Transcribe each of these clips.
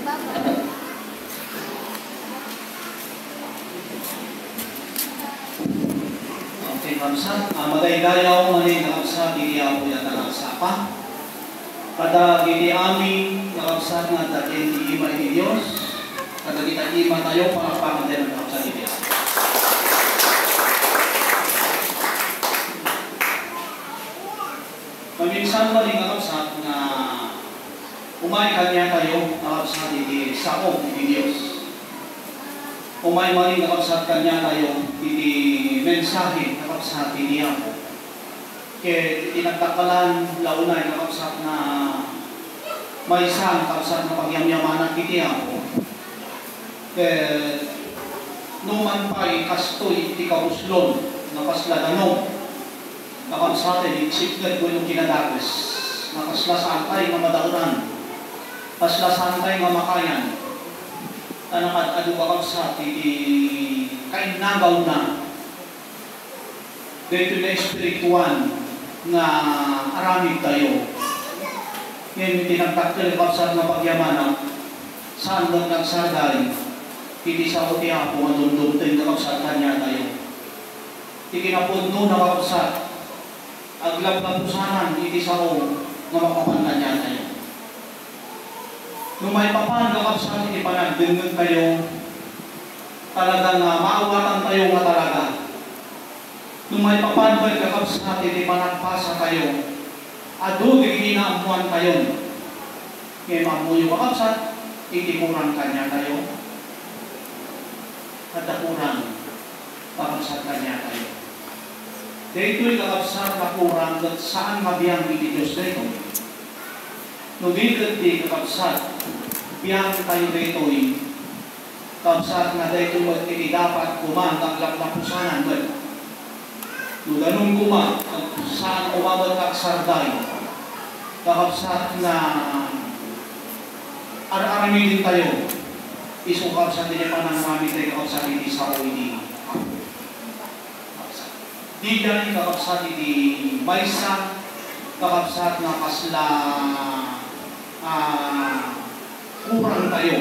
Okay, kamsa. Magaygayaw manin nakapsa dili ako yan nakapsapa. Kada gini amin nakapsa nga datin di ima ni Diyos. Kada kita ima tayo para pangatin ang nakapsa ni Diyos. Paminsan maling nakapsa na umay kanya tayo nakapsa di sakop ni Diyos. Umay maling nakapsa kanya tayo di mensahe nakapsa ni ako. Kaya tinagtakalan launay nakapsa na may isang nakapsa na pagyamyamanan kiti ako. Kaya numan pa'y kastoy ti kauslon nakasladanog nakapsa ti iksipgad ko yung kinadagos nakasla sa antay nga madaunan kasla sa antay nga makayan tanakad adu kakapsa ti kainagaw na dito na espirituan na aramid tayo. Ngayon tinagtakil kapsat na pagyamanan saan lang nagsarday hindi sa uti ako matunduntin na kapsat kanya tayo. Ikinapundo na kapsat aglap na pusanan hindi sa o na makapan kanya tayo. Nung may papan na kapsat hindi pa nagdungan kayo talagang maawatan tayo nga talaga. Nung may papanbay kakapsat, hindi managpasa kayo. Ado, ginaamuan kayo. Ngayon maamu yung kakapsat, hindi kurang kanya kayo. At kurang kakapsat kanya kayo. Dito'y kakapsat na kurang at saan mabiyang iti Diyos dito. Nung di kakapsat, biyang kayo dito'y kakapsat na dito hindi dapat kumantaglap na pusanan. Nung ganun kuma, saan umabot kaksarday, kakapsat na ar-aramidin tayo, isukap sa tinya pananamit tayo kakapsat hindi sa o hindi. Di dyan kakapsat hindi maysa, kakapsat na kasla kurang tayo.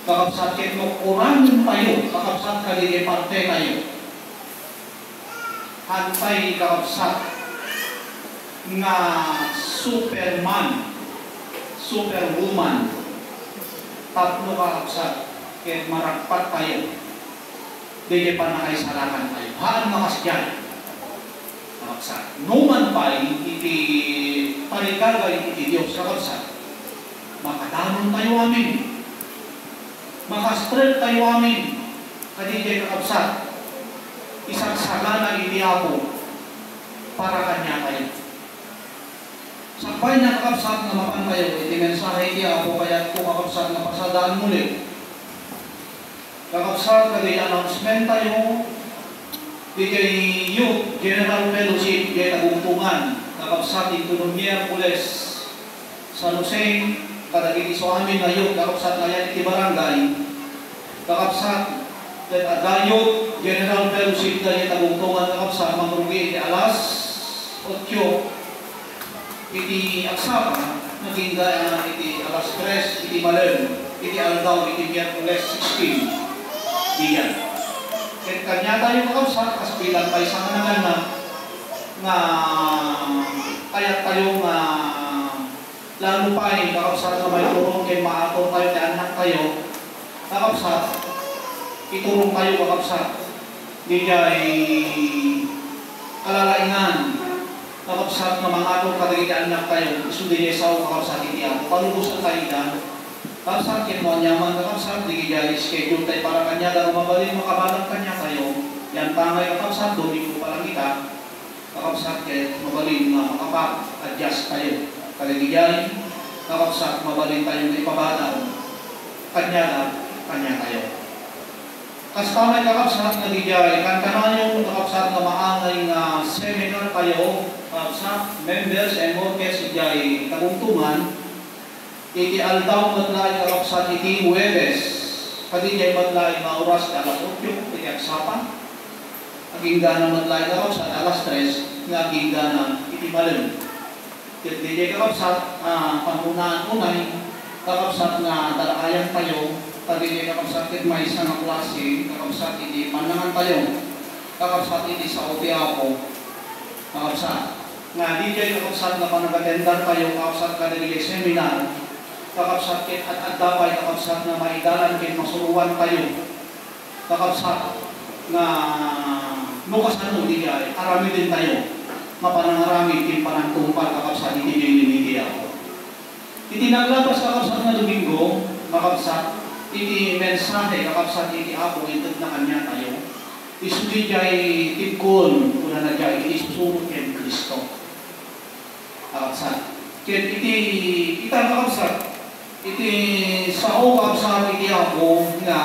Kakapsat kitno kurang tayo, kakapsat kaligay parte tayo. Antay kakapsat nga superman, superwoman, tatlo kakapsat, kaya maragpat tayo, hindi pa nakaisalakan tayo. Haan makasyan, kakapsat. Numan pa, iti parigagay iti Diyos kakapsat, makadanon tayo amin, makastret tayo amin, kadijay kakapsat, isang sagana hindi ako para kanya kayo. Sakbay na kakapsat na mapan kayo, iti mensahe hindi ako kaya ko kakapsat na pasadaan muli. Kakapsat kagay announcement tayo, di kay Youth General Fellowship kay Tagungtungan, kakapsat ito ng Miyerkules sa Luseng, kadagiti so amin na Youth, kakapsat na yan iti barangay, kakapsat Dayot General Fellowship na Tagungtungan kakapsat mamrugi iti alas 8 iti aksama naging daya iti alas 3 iti malen iti aldaw iti Miyerkules 16 diyan. Ket kanya tayo kakapsat kasabilan tayo sa kanangan nga kaya tayo nga lalo pa kakapsat na may turong kay maato tayo kay anak tayo kakapsat iturong tayo kakapsat di ay kalalaingan kakapsat na mga atong kadagiti anak tayo isundin niya sa kakapsat hindi ako palubusan tayo na kakapsat kinuha nyaman kakapsat di kaya schedule tayo para kanya dahil mabalin makabalang kanya tayo yan tangay kakapsat doon ko palang kita kakapsat kaya mabalin makapag-adjust tayo kadagiti kakapsat mabalin tayo na ipabalaw kanya tayo. Kastamay kakapsat na dijay, kantanan yung kakapsat na maangay nga seminar kayo, kakapsat, members and workers dijay Tagungtungan, iti aldaw matlay kakapsat iti Huwebes, kadijay matlay nga oras alas 8, iti aksapan, aging gana matlay kakapsat alas 3, nga aging gana iti malen. Dijay kakapsat, pangunaan unay, kakabsat nga dalayan tayo, kadili kakabsat ket maysa nga klase, kakabsat iti panangan tayo, kakabsat iti sa Opiapo, kakabsat nga di kayo kakabsat nga panagatendar tayo, kakabsat kadili seminar, kakabsat ket at dapay kakabsat nga maidalan ket masuruan tayo, kakabsat nga nukasano di kay arami din tayo, mapanangarami ket panangkumpal kakabsat iti bilin ako. Iti naglabas kakabsat nga Domingo, kakabsat, iti mensahe kakabsat iti Apo, itag na kanya tayo. Isudi jay tipkon, kuna na jay, iti susunod ken Kristo. Kakabsat. Ken iti, kita kakabsat, iti sao kakabsat iti Apo, na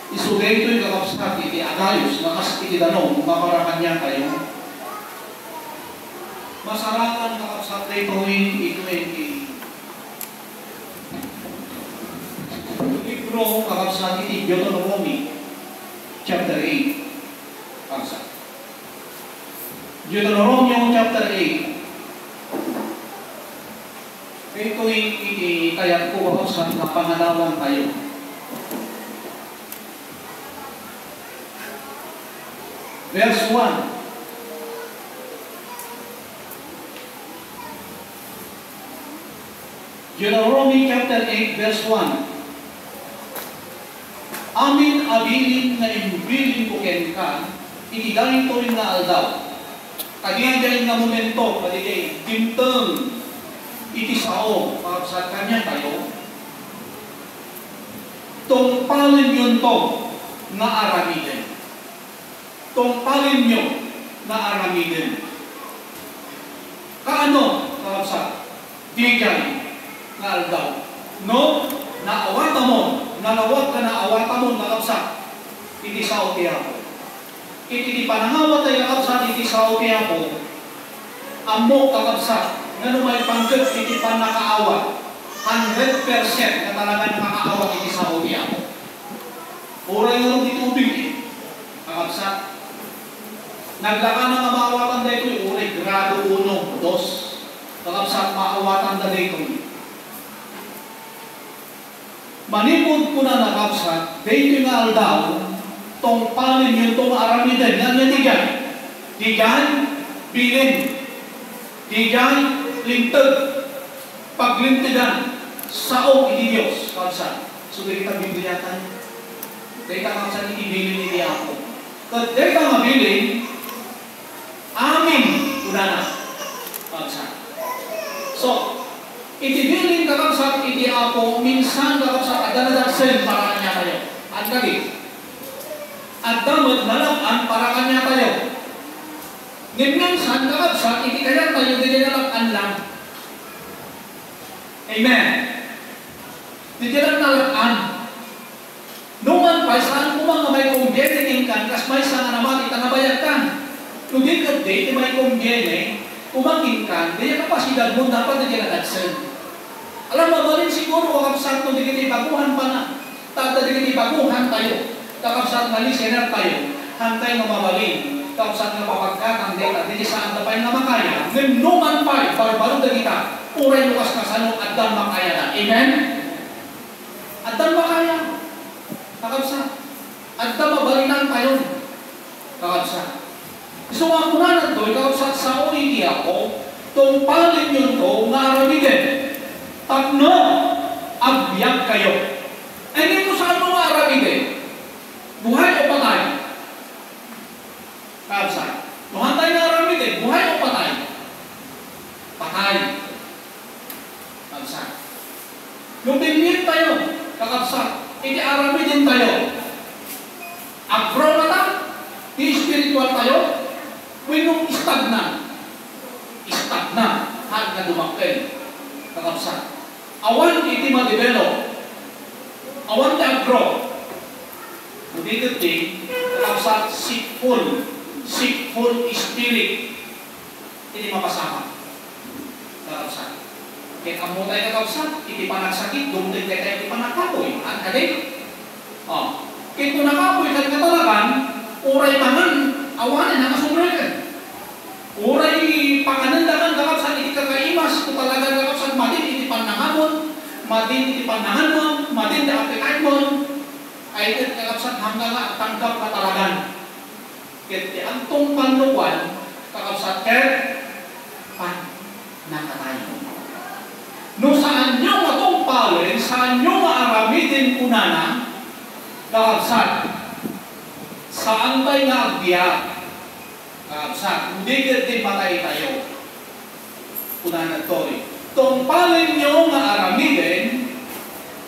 isugay ito'y kakabsat iti Agayos, nakas iti danong, maparakan niya tayo. Masarakan kakabsat na ito'y libro kakabsat iti Deuteronomy chapter 8. Kakabsat. Deuteronomy chapter 8. Ito'y iti kayat ko kakabsat na pangalawan tayo. Verse 1. Deuteronomy chapter 8 verse 1. Amin abilin na imbilin ko ken ka, itigayin to rin na aldaw. Kadiyan nga momento, kadigay, dimteng, iti sao, sa kanya tayo, tungpalin yun to, na aramidin. Tungpalin nyo, na aramidin. Kaano, sa digay, na aldaw. No, naawata mo, nalawag ka na awata mo, nakapsa, iti sao Opiapo. Iti panangawat ay kakapsa, iti sao Opiapo, amo kakapsa, nga may pangkat, iti panakaawa, 100% na talaga nakakaawa iti sao Opiapo. Uray nga rin ditubig eh, kakapsa. Naglaka na nga maawatan da ito'y, uray grado 1, 2, kakapsa, maawatan da ito'y. Manipod ko na nakapsat, dito nga aldaw, tong panin yun tong aramidin, nga niya digan. Digan, bilin. Digan, lintag. Paglintigan, sao iti Diyos, kapsat. So, dito bibliatan. Dito kapsat iti bilin iti ako. At dito nga bilin, amin, unana, kapsat. So, itibilin kakabsat iti Apo, minsan kakabsat adadadaksen para kanya tayo. At kali, at damot nalakan para kanya tayo. Minsan kakabsat iti kaya tayo, hindi nalakan lang. Amen. Hindi lang nalakan. Nungan pa, saan mo mga may kumbiyanin kan, kas may saan naman itanabayag kan. Kung di ka date, may kumbiyanin, kumangin kan, di kapasidad mo dapat na ginadadsen. Alam mo rin siguro kakabsat kung di kita ibaguhan pa na. Tata di kita ibaguhan tayo. Kakabsat na listener tayo. Hantay na mabalin. Kakabsat na papagkatang data. Di saan na pa yung namakaya. Numan pa, barbaro na kita. Uray lukas na sanong at dan makaya na. Amen? At dan makaya. Kakabsat. At dan mabalinan tayo. Kakabsat. So ako na na to, kakabsat sa uwi ako, tungpalin yun to, naramigin. Tapno, abiyag kayo. Hindi mo saan mo maarabigin? Buhay o patay? Kapsa. Tuhan tayo naarabigin, buhay o patay? Patay. Kapsa. Yung binit tayo, kakapsa, hindi arabigin tayo. Agro na ta? Di-spiritual tayo? Winong stagnan. Stagnan. Hanggang dumakil. Kakapsa. Awan iti ma-develop. Awan tayo grow. Dito din, kakapsat sickful spirit. Hindi mapasama. Kakapsat. Kaya kamo tayo kakapsat, iti panagsakit, dumtin tayo iti panakapoy. Ang kadik? Kaya kung nakapoy, katalagan, uray mangan, awanin, nakasumrekan. Uray panganandakan kakapsat, iti kakaimas, kung talaga kakapsat matin, iti panangamon, matin iti panangan mo, matin iti appetite mo, ay iti kakabsat hanggang nga tanggap ka talagan. Iti antong panluwan, kakabsat pan nakatayo. No saan nyo matumpalin, saan nyo maaramidin kunana, kakabsat, saan tayo nga agbiyak, kakabsat, hindi din matay tayo. Kunana to'y, tumpalin nyo nga aramidin,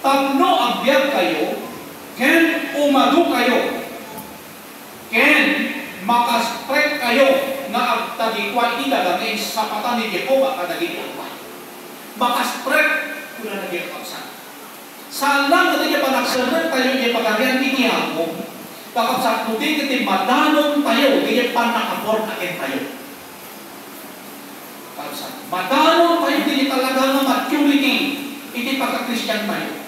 tapno agbiyak kayo, ken umadu kayo, ken makastrek kayo, nga agtagikwa itagagay sa pata ni Jehovah kadagikwa. Makastrek kuna nagkakabsat. Saan lang natin yung panagsalat tayo yung pagkariyan iniyak mo, kakabsat mo din natin madanon tayo, hindi yung panakabor akin tayo. Kakabsat, madanon tayo, hindi talaga na maturity, hindi pagka-Christian tayo.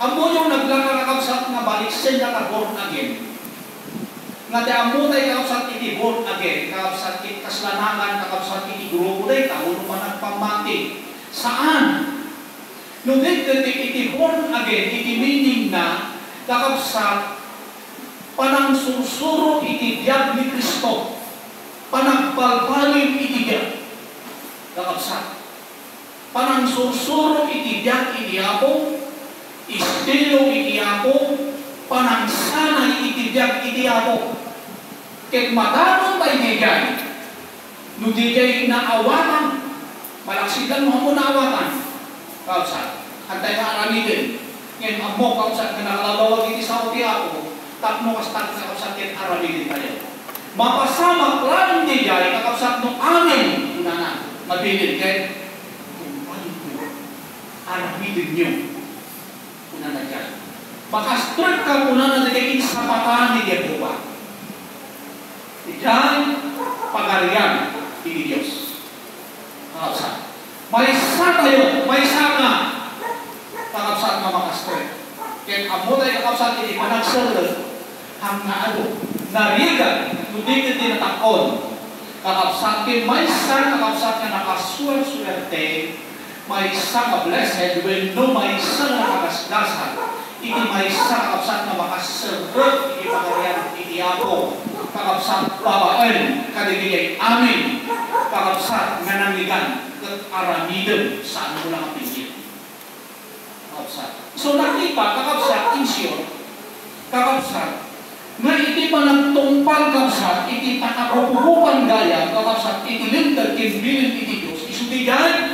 Amo yung naglalakabsat na balik siya nakabor again. Nga di amo tayo kakabsat iti born again, kakabsat iti kaslanakan, kakabsat iti grupo tayo, taon naman nagpamati. Saan? Nung iti born again, iti meaning na kakabsat panang susuro iti biyag ni Kristo, panagpalpalim iti biyag. Kakabsat panang susuro iti biyag iti ako, istilo iti ako, panang sana iti biyag iti ako. Ket madanon tayo digay, no digay naawatan, malaksidan mo mo naawatan, kausap, antay nga aramidin, ngayon amo kausap na nakalawag iti sa uti ako, tapno kastak sa kausap ket aramidin tayo. Mapasama klang digay, kausap no amin, kunana, mabilin, ket, aramidin nyo, kunana dyan. Makastrek ka kunana digay sa pata ni Jehovah. Diyan, pagarian ini Diyos. Kakabsat. May isa tayo, may isa nga. Kakabsat nga makastre. Kaya amo tayo kakabsat ini panagsalat hanggang narigan, hindi ka tinatakon. Kakabsat, may isa kakabsat nga nakaswerte, may isa ka blessed, when no may isa nga nakasdasan, iti may isa kakabsat nga makasalat, iti pagarian iti ako. Kakabsat babaan kadigay amin, kakabsat nga namigan ket aramidem saan mo lang kapigil. Kakabsat. So nakita kakabsat insure, kakabsat nga iti panagtungpal kakabsat iti pakakukupan gaya kakabsat iti lintag kinbilin iti Diyos isudigan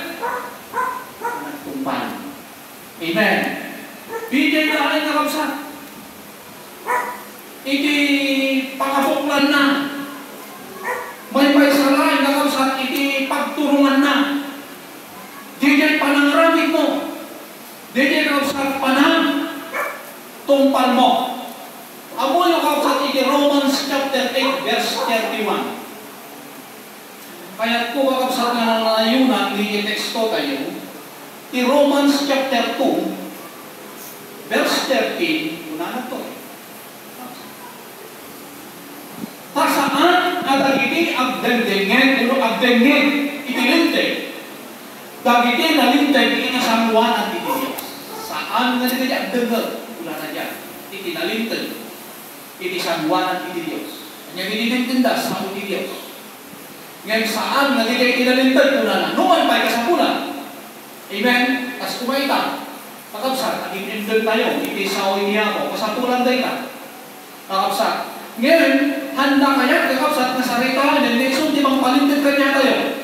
nagtungpal. Amen. Bigay na ay kakabsat iti pakabuklan na, may paisalain kakabsat iti pagturungan na, DJ panangaramit mo, DJ kakabsat panang tumpal mo. Amo yung kakabsat iti Romans chapter 8 verse 31. Kaya po kakabsat nga nanayunan, hindi teksto tayo, iti Romans chapter 2 verse 13, una na to. Pasaan at agiti agdendengin, ulo agdengin, itilintay. Dagiti nalintay, inasamuan at iti Diyos. Saan nga nito agdengin? Wala na dyan. Itinalintay. Itisamuan at iti Diyos. Kanya ititindas sa iti Diyos. Ngayon saan nga nito itinalintay? Wala na. Numan pa'y kasapulan. Amen? Kas kumaita. Kakabsat, aging indel tayo. Itisaw niya ako. Kasapulan tayo ka. Kakabsat. Ngayon, handa kaya kakabsat na sarita hindi so di bang palintin kanya tayo.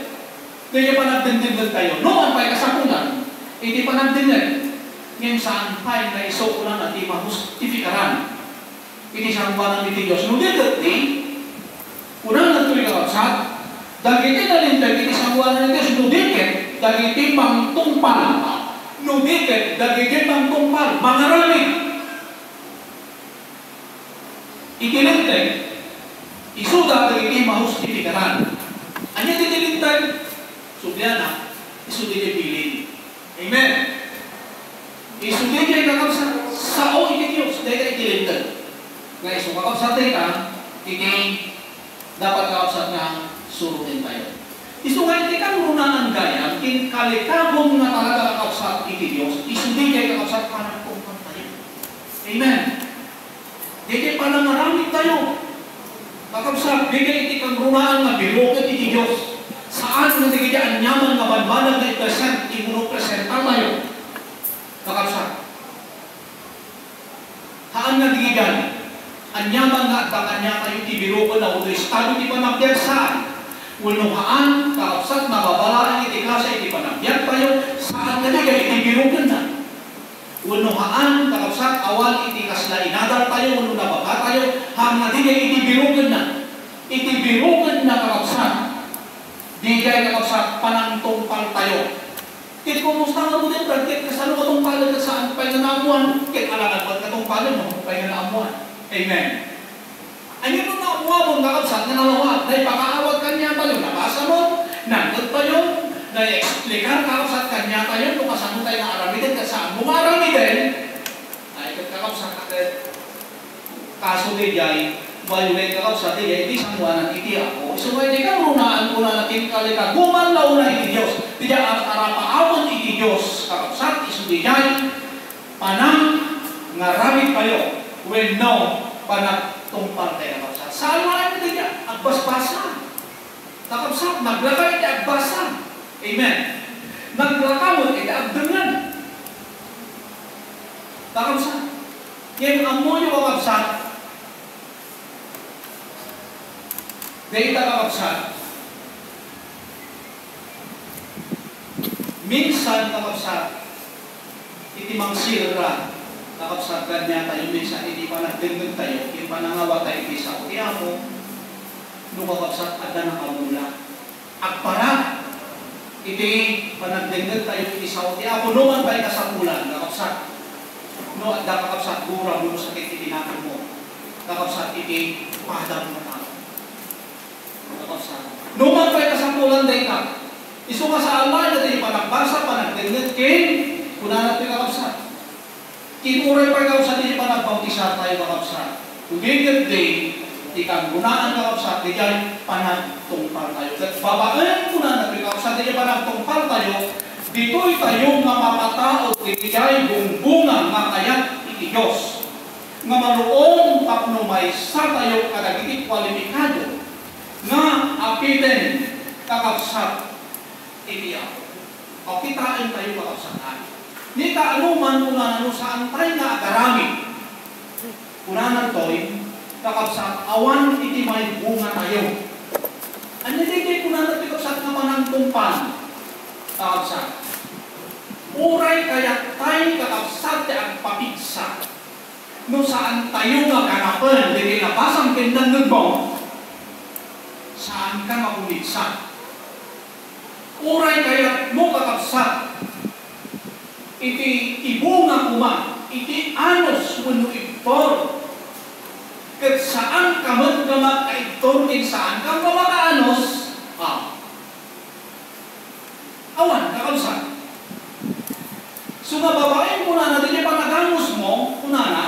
Kaya panagdindin tayo. Noon pa'y kasapulan, hindi panagdindin. Ngayon saan pa'y na isukulan at di mahustifikaran. Hindi siyang parang iti Diyos. Nung dito, unang natuloy kakabsat, dagiti nalintay, hindi siyang parang iti Diyos. Nung dito, dagiti pangtungpal. Nung dito, dagiti pangtungpal. Mangarami. Itinintay, isuda at hindi mahustifikaran. Anya titilintay, sudyana, isudya pilin. Amen. Isudya kayo kakabsat, sao iti Diyos, dahil kayo itilintay. Nga iso kakabsat ka, hindi dapat kakabsat nga surutin tayo. Isu nga iti kang runaan gaya, kin kalikabong nga talaga kakapsat iti Diyos, isu di kay kakapsat parang kong tayo. Amen. Di kay panangaramit tayo. Kakapsat, di kay iti kang runaan nga biroket iti Diyos. Saan nga di kaya anyaman nga banbanag na i-present, imuno-presenta tayo. Kakapsat. Haan nga di kaya, anyaman nga at kanya tayo ibiro ko na ulo estado di panagbiag saan. Unuhaan, kakapsat, nababalaan iti klasa iti panagbiag tayo, saan nga di kaya ibiro ko na. Unuhaan, kakapsat, awal iti kaslainadal tayo, uno nabaga tayo, haan nga di kaya ibiro ko na. Ibiro ko na kakapsat. Di kaya kakapsat, panangtungpal tayo. Kit kumusta nga mo din, Brad? Kit kasano ka tong palag at saan pa yung naamuan? Kit alangan ba't ka tong palag mo? Pa yung naamuan. Amen. Ano yung naamuan mong kakapsat na nalawag? Na ipakaawag kanya tayo. Nabasa mo? Nandot tayo? Na-explicar kakapsat kanya tayo? Kung kasano tayo na aramitin? At saan mo maramitin? Ay, kakapsat natin. Kaso di jay, violate kakapsat di jay, di sangguanan iti ako. So, hindi ka runaan ko na natin kalika. Gumanlaw na iti Diyos. Tidak arapaawan iti Diyos kakapsat isudiyay panang ngaramit kayo when no panagtungpal tayo kakapsat. Saan mo ay natin agbasbasa? Kakapsat, naglakay iti agbasa. Amen. Naglakawot iti agdangan. Kakapsat. Yan ang mo yung kakapsat. Data kakapsat. Minsan kakapsat, iti mangsira, kakapsat kanya tayo, minsan iti panagdengdeng tayo, iti panangawa tayo iti sa kaya mo, no kakapsat, ada na kamula. Agpara, iti panagdengdeng tayo iti sa kaya mo, no man tayo kasapulan, kakapsat. No, ada kakapsat, gura mo sakit iti natin mo. Kakapsat, iti padang na tao. Kakapsat. No man tayo kasapulan tayo ka. Isu nga sa Allah na tayo panagbasa, panagdengdeng kin, kuna natin kakapsat. Kinuray pa kakapsat, hindi panagbautisa tayo kakapsat. Together day, di kang gunaan kakapsat, di kang panagtungpal tayo. At babaan kuna natin kakapsat, di kang panagtungpal tayo, dito'y tayong mamapatao, di kang bungbunga nga kayat iti Diyos. Nga maroong tapnumay sa tayo kadagiti kwalipikado, nga apitin kakapsat, iti ako. O kitain tayo kakapsatan. Ni kaanuman kung ano saan tayo nga agarami. Kunanan to'y kakapsat, awan iti may bunga tayo. Ano hindi kunanan tayo kakapsat nga manangtungpan? Kakapsat. Uray kaya tayo kakapsat ang papigsa. No saan tayo nga ganapan, hindi nabasang kindangan mo, saan ka mapumigsa? Uray kaya mo kakapsat, iti ibunga kuma, iti anos wano ibtor. Kat saan ka magkamak kaibtor, kin saan ka kamakaanos, awan, kakapsat. So nga babaeng kuna na, hindi pa nagamos mo, kuna na,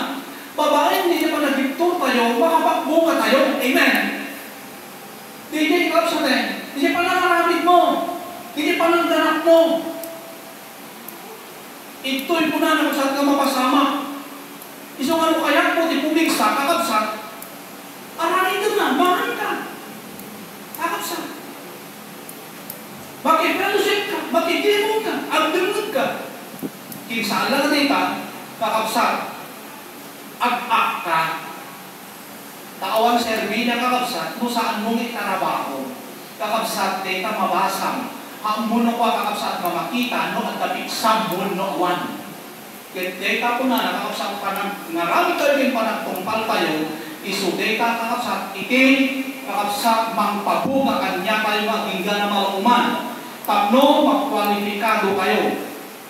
babaeng hindi pa nagibtor tayo, makapakbunga tayo, amen. Hindi kakapsat eh, hindi pa nakaramit mo. Hindi pa nang danak mo. Ito'y punanan saan ka mapasama. Isang ano kaya po, di pumigsa, kakapsat. Arangin ka na, mahal ka. Kakapsat. Makipelosip ka, makikimong ka, agdengod ka. Kinsaan lang nita, kakapsat. Ag-ak ka. Taawang serbina kakapsat, kung saan mong itarabaho. Kakapsat, data mabasang. Ang muno ko kakapsat mamakita, no, at tapik sambon no awan. Data ko na, kakapsat panang, narami kayo din panagtungpal tayo, iso data kakapsat, iti, kakapsat mangpabunga kanya kayo magingga na malauman. Tapno, magkwalipikado kayo.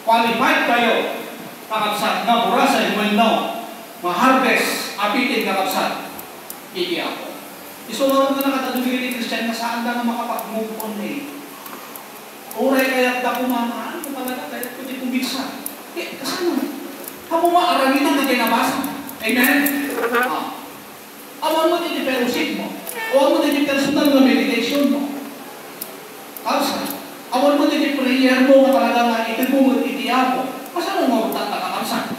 Qualified kayo, kakapsat, na burasa yung no, ma-harvest, apitin kakapsat, iti ako. Iso lang na nakatadugin ni Christian na saan na makapag-move on eh. Uray kaya da kumamaan mo talaga kaya pwede pumigsa. Eh, kasano? Kamu maarangin na kinabasa. Amen? Awan mo din yung fellowship mo. Awan mo din yung personal na meditation mo. awan mo din prayer mo nga talaga nga itibungot iti Apo. Pasano mo kakabsat?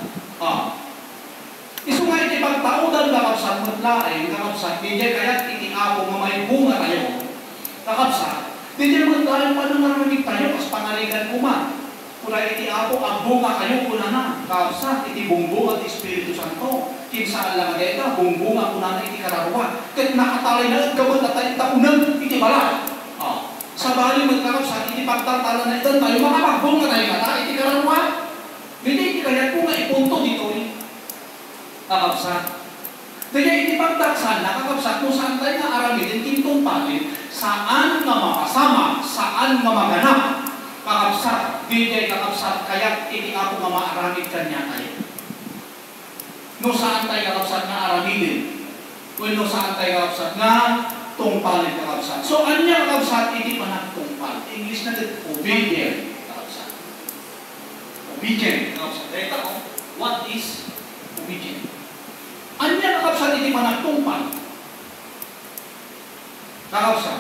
Isu nga iti pagtaudan kakabsat mo't laing kakabsat. Hindi kaya iti Apo nga may bunga tayo. Kakabsat. Hindi mo tayo panangaramig tayo kas pangaligan kuma. Kula iti Apo ang bunga kayo kuna na. Kakabsat iti bungbong at Espiritu Santo. Kinsa lang agay bungbunga kuna na iti kararuan. Kahit nakatalay na gawin na tayo taunan iti bala. Sa bali magkakabsat iti pagtatala na ito tayo makapagbunga tayo kata iti kararuan. Hindi iti kaya po nga ipunto dito kakabsat. Kaya iti pagtaksan na kakabsat kung saan tayo nga aramidin kintong palin, saan nga makasama, saan nga maganap. Kakabsat, di kaya kakabsat, kaya iti Apo nga maaramid kanya tayo. No saan tayo kakabsat nga aramidin? Kung no saan tayo kakabsat nga tungpalin kakabsat. So, anya kakabsat, iti panagtungpal. English na din, obedient kakabsat. Obedient kakabsat. Dito, what is obedient? Anya kakabsat, iti panagtungpal. Kakabsat.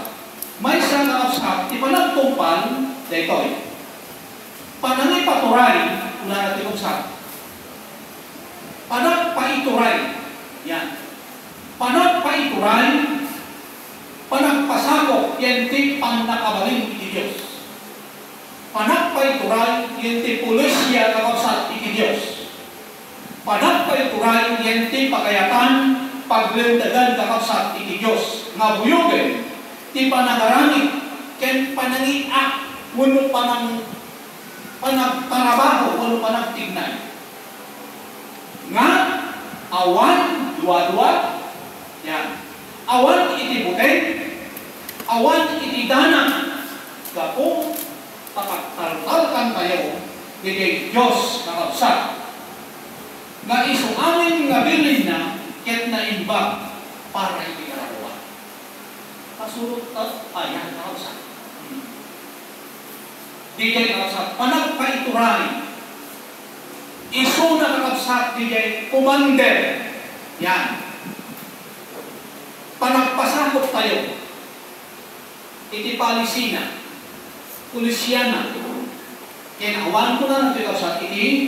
May isang kakabsat, iti panagtungpal, dito panangay paturay, una natin kakabsat. Panagpaituray. Yan. Panagpaituray, panagpasakop, yan ti panakabaling iti Diyos. Panagpaituray, yan ti pulisya kakabsat iti Diyos. Panagpaituray, yan ti pagayatan, paglendagan kakabsat iti Diyos. Nga buyogin, ti panagaramit, ken panangiak, wano panagtrabaho, wano panagtignay. Nga, awan, dua-dua, yan. Awan iti buteng, awan iti dana, gapo, tapagtaltalkan kayo, iti Diyos kakabsat. Nga iso amin nga bilin na, ket na imbag, para iti kararuan. Kasurot at ayan kakabsat. Di kayo kakabsat, panagpaituray, iso na kakabsat, di kayo commander, yan. Panagpasakot tayo, iti palisina, pulisyana, kaya awan ko na natin kakabsat, iti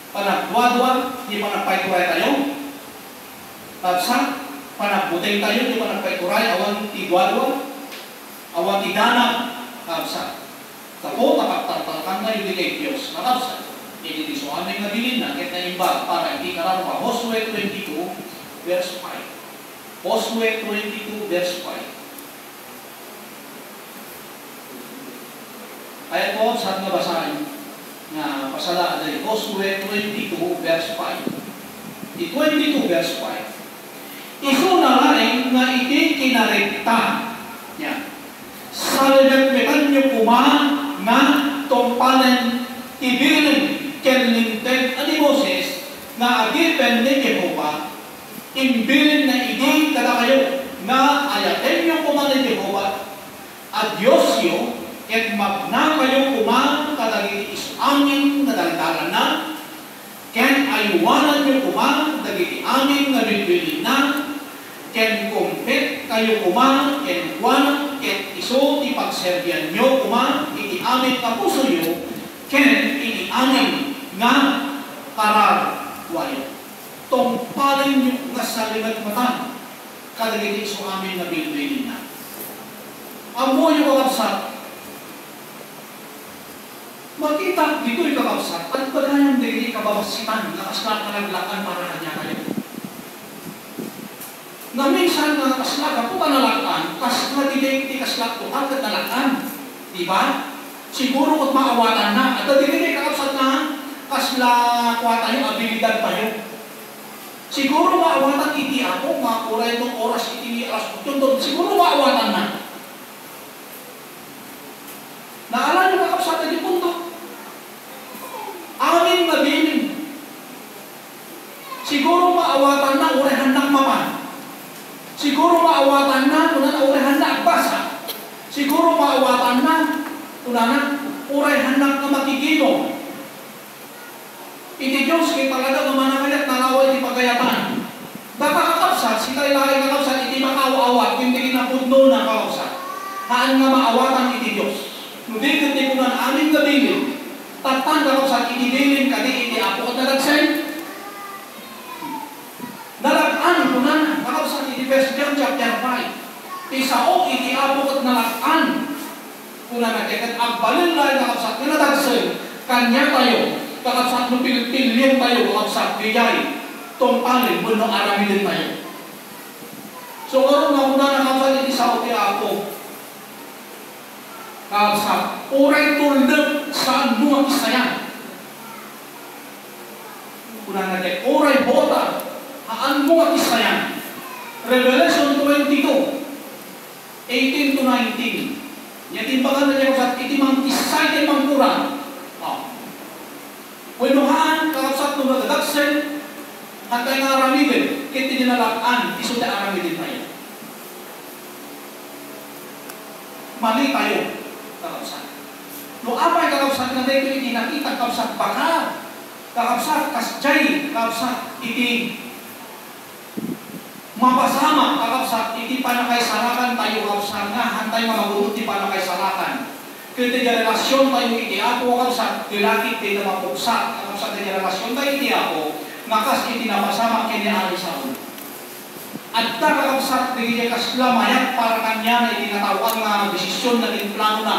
panagdwa-dwa, di panagpaituray tayo, kakabsat, panagbuteng tayo, di panagpaituray, awan ti dwa-dwa, awan ti danap, kakabsat. Tapo, tapagtartalkan tayo di kay Diyos, kakabsat. Iti so aming nabilin na, kahit na imbag, para hindi kararuan. Josue 22, verse 5. Josue 22, verse 5. Kaya po, saan nga basahin? Nga pasala ay Josue 22, verse 5. Di 22, verse 5. Iso na laing nga iti kinarekta. Yan. Salinagmetan nyo kuma nga tungpalan ibilin kenlinteg ani Moses nga agipen ni Jehova imbilin na idi kada kayo nga ayaten nyo kuma ni Jehova at Diyos yo ket magna kayo kuma kadagiti isangin nga daldalan na ken ayuwanan nyo kuma dagiti angin nga bilbilin na ken kumpet kayo kuma ken kuwan ket iso ti pagserbian nyo kuma iti amin ka puso nyo ken iti amin nga kararwayo. Tungpalin nyo nga sa limag mata kadagiti iso amin na bilbilin na. Amo yung kakabsat. Makita dito'y kakabsat at bagayang dili kababasitan na kasla kalaglakan para kanya kayo. Na minsan nga kasla po kanalakan kasla dili kasla po kanalakan. Diba? Siguro kung maawatan na at dili kakabsat na kasla kuha tayo, abilidad tayo. Siguro maawatan iti ako, makuray itong oras iti alas 8, siguro maawatan na. Naalala nyo kakabsat na di punto? Amin mabilin. Siguro maawatan na, urehan na maman. Siguro maawatan na, urehan na agbasa. Siguro maawatan na, urehan na makikino. Iti Diyos, kay talaga namanakalit nalaway di pagayatan. Baka kakabsat, si kailangan kakabsat, iti makaawawat, hindi kinapudno na kakabsat. Haan nga maawatan iti Diyos. Nudikat ni kunan aming gabilin. Tatan kakap sa itibilin kadi iti apo at nalagsen. Nalagaan kunan kakap sa iti 1 John chapter 5. Isao iti apo at nalagaan. Kunan natin agbalin lain kakap sa kinadagsen. Kanya tayo. Kakap sa nupil-pilin tayo kakap sa bigay. Tungpalin muno arami din tayo. So karon nga kunan kakap sa iti sao iti apo. Sa oray tulad saan mo ang isayan. Kuna natin, oray bota, haan mo ang isayan. Revelation 22, 18 to 19. Yatimbakan na niya sa itimang isay timang kurang. Wenuhaan, kakapsat nung nagdagsen, hantay nga aramidin, kiti dinalakaan, iso na aramidin tayo. Mali tayo. Kakapsat. No apay kakapsat na dito iti nakita kakapsat baka kakapsat kasjay kakapsat iti mapasama kakapsat iti panakaisalakan tayo kakapsat nga hantay mamagulot iti panakaisalakan kiti relasyon tayo iti apo kakapsat dilakit iti na mapuksa kakapsat iti relasyon tayo iti apo ngakas iti napasama kini alisaon at kakapsat iti kaslamayat para kanya na itinatawag na desisyon na plano na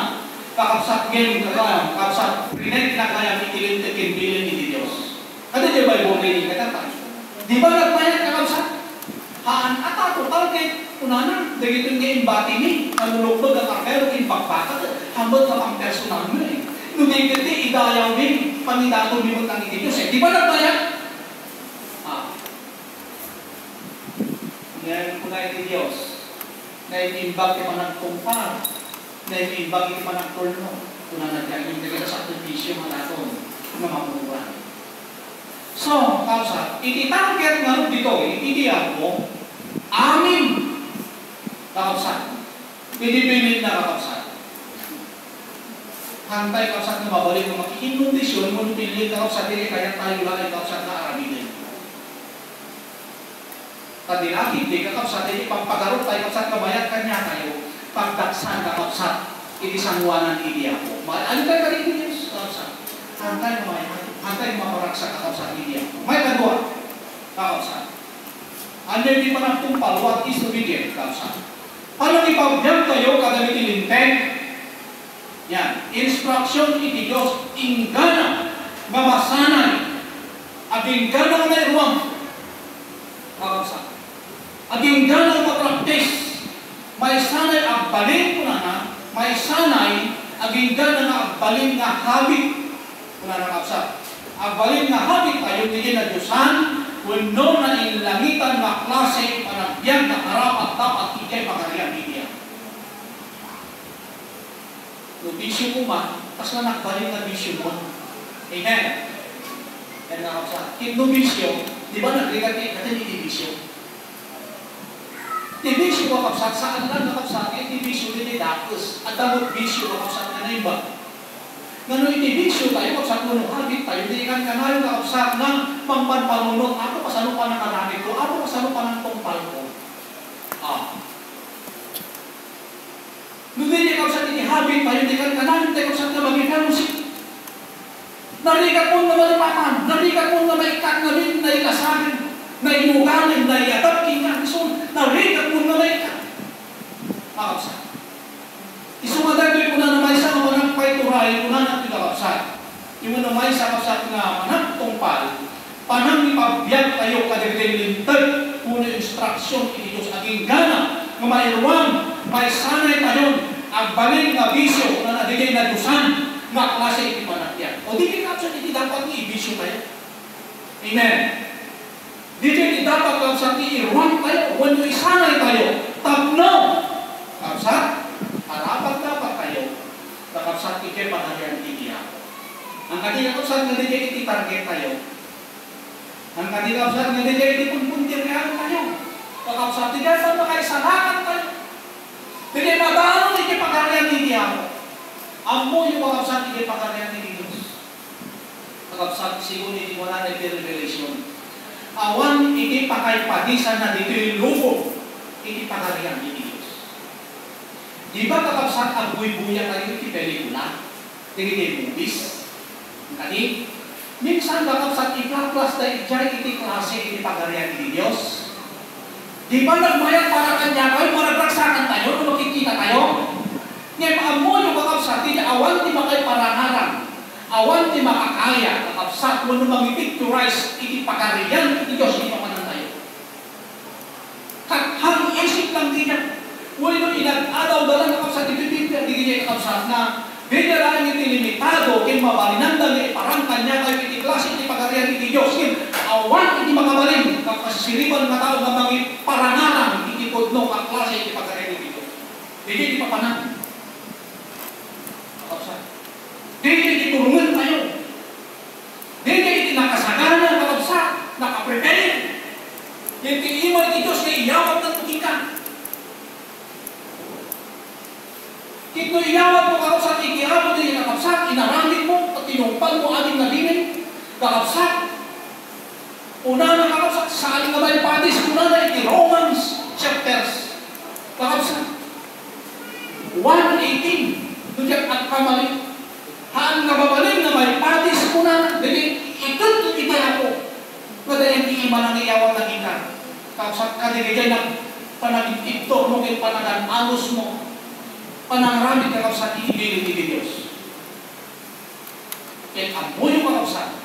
kakapsat ngayon kakayang, kakapsat rinay kinakayang itilin at kinbilin iti Diyos. Kaya di ba yung reading katatan? Di ba nagmayat kakapsat? Haan at ako, talkit, unanan, dagito nga imbati ni, nalulukbog ang karmero, kinpagpakat, hambot ka pang personal mo eh. Nubigiti, idayaw din, panidato bimot ng iti Diyos eh. Di ba nagmayat? Ngayon ko na iti Diyos, na itimbag yung managkumpar, na itimbag yung managtulno, kung na nagkaging nagkita sa aktivisyo mga naton, na mapunuan. So, kausa, ititarget nga dito, itidiyan mo, amin, kausa, pinipilit na kausa. Hantay kausa na mabalik ng makikindisyon, mo pilit kausa, hindi kaya tayo lang kausa na aramidin. Kadilakid, di kakapsat, hindi pagpagarot tayo kapsat kabayat kanya tayo, pagdaksan kakapsat, iti sangwanan idi ako. Ano tayo karin din Diyos? Kakapsat. Hantay maparaksa kakapsat idi ako. May kadwa, kakapsat. Ano yung di pa nagtumpal, what is obedient, kakapsat. Paano ipagdiyag tayo kadamit ilinteng? Yan, instruction iti Diyos, inggana, mamasanay, at inggana na iruang, kakapsat. Aging ganang mapraktis, may sanay agbalin ko na may sanay aging ganang agbalin na habit ko na nakapsat. Agbalin na habit tayo hindi na Diyosan, wano na inlangitan na klase panagbiag na karapat dapat ikay pagkariyan niya. No bisyo mo man, tas na nagbalin na bisyo mo. Amen. Yan nakapsat. Kino bisyo, di ba nagrigat natin hindi bisyo? Tibisyo kakapsat, saan lang nakapsat, tibisyo din datos. At damot bisyo kakapsat na iba. Ngano itibisyo tayo, kakapsat mo nung habit tayo, hindi kan kanayo kakapsat ng pampanpanunod, ako pasano pa ng kanamit ko, ako pasano pa ng tungpal ko. Hindi kakapsat ini habit tayo, hindi kan kanayo tayo kakapsat na mag-ikanusik. Narikat mo na malipakan, narikat mo na maikat na rin, na ilasarin, na inuganin, na iatap, kinakison, narikat mo na maikat. Kakapsat. Isumadagay ko na may sa mga payturay ko na natin kakapsat. Yung na may sa kakapsat nga manang tungpal, panang ipabiyag tayo kadagday lintag, muna instruction ito sa aking gana, nga mayroon, may sanay tayo, agbalin na bisyo na nadigay na dusan, nga klase ipanagyan. O di kakapsat, hindi dapat i-bisyo tayo. Amen. Di dapat kakapsat i-run tayo, when isanay tayo, tabno. Kakapsat, harapat dapat tayo, kakapsat ikay panagyan ikiya. Ang kanila kakapsat nga di target tayo. Ang kanila kakapsat nga di punpuntiryan tayo. Kakapsat, di saan makaisalakan tayo. Di madalo ikay panagyan ikiya mo. Amo yung kakapsat ikay panagyan ni Diyos. Kakapsat, sigun iti mo na revelation. Awan iti pakay padisan na dito yung lupo, iti panagyan ni Diyos. Di ba kakabsat ang buhay-buhay tayo iti pelikula? Iti movies? Kani? Minsan kakabsat ipaklas na iti klase iti pagarian ni Diyos. Di ba nagmayat para kanya kayo, maragraksakan tayo, kung makikita tayo? Ngayon, maamoy yung kakabsat, hindi awan di makay parangaran. Awan di makakaya, kakabsat, kung mag-picturize iti pagarian ni Diyos, iti papanan tayo. Hang isip lang din niya. Wala inag-adaw dalang kakabsat, iti Biblia, hindi niya kakabsat na binalaan iti limitado, kin mabalinandan ni parang kanya kayo iti klase iti pagarian ni Diyos. Awan iti makabaling, kapasiripan ng tao na mga parangaran, iti podno ang klase iti pagarian ni Diyos. Hindi iti papanan. Kakabsat. Hindi iti turungan tayo. Hindi iti nakasagaran, kakabsat, nakaprepare. Iti iman iti Diyos na iyawat ng tukikan. Ito iyawat mo kakabsat, ikiabot din kakabsat, inaramit mo, at tinumpal mo ating nabinin, kakabsat. Una na kakabsat, sa aling nabay padis, una na iti Romans chapters. Kakabsat. 1:18. Nujak at kamali. Haan nababaling na may padis una na. Jadi, ikot iti ako. Nadayan ti iman ang iyawat na kita. Kakabsat, kadigay ng panagipto mo kay panagan, alos mo. Panangaramit kakabsat iibigin ni Diyos. Kaya amoy yung kakabsat.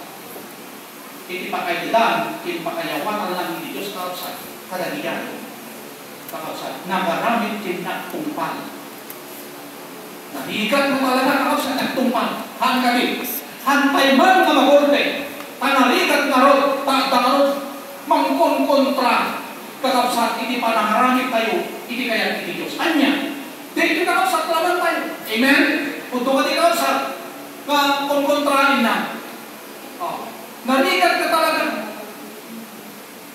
Iti pakailan, iti pakayawan lang ni Diyos kakabsat. Kadalian. Kakabsat. Nagaramit kin nagtumpal. Nahigat mo talaga kakabsat nagtumpal. Han kami. Hantay man na magorte. Panaligat na rod. Takdarod. Mangkon-kontra. Kakabsat. Iti panangaramit tayo. Iti kaya ni Diyos. Anya. Dito kakabsat laban tayo. Amen? Untuk ka di kakabsat, kontrahin na. Narigat ka talaga.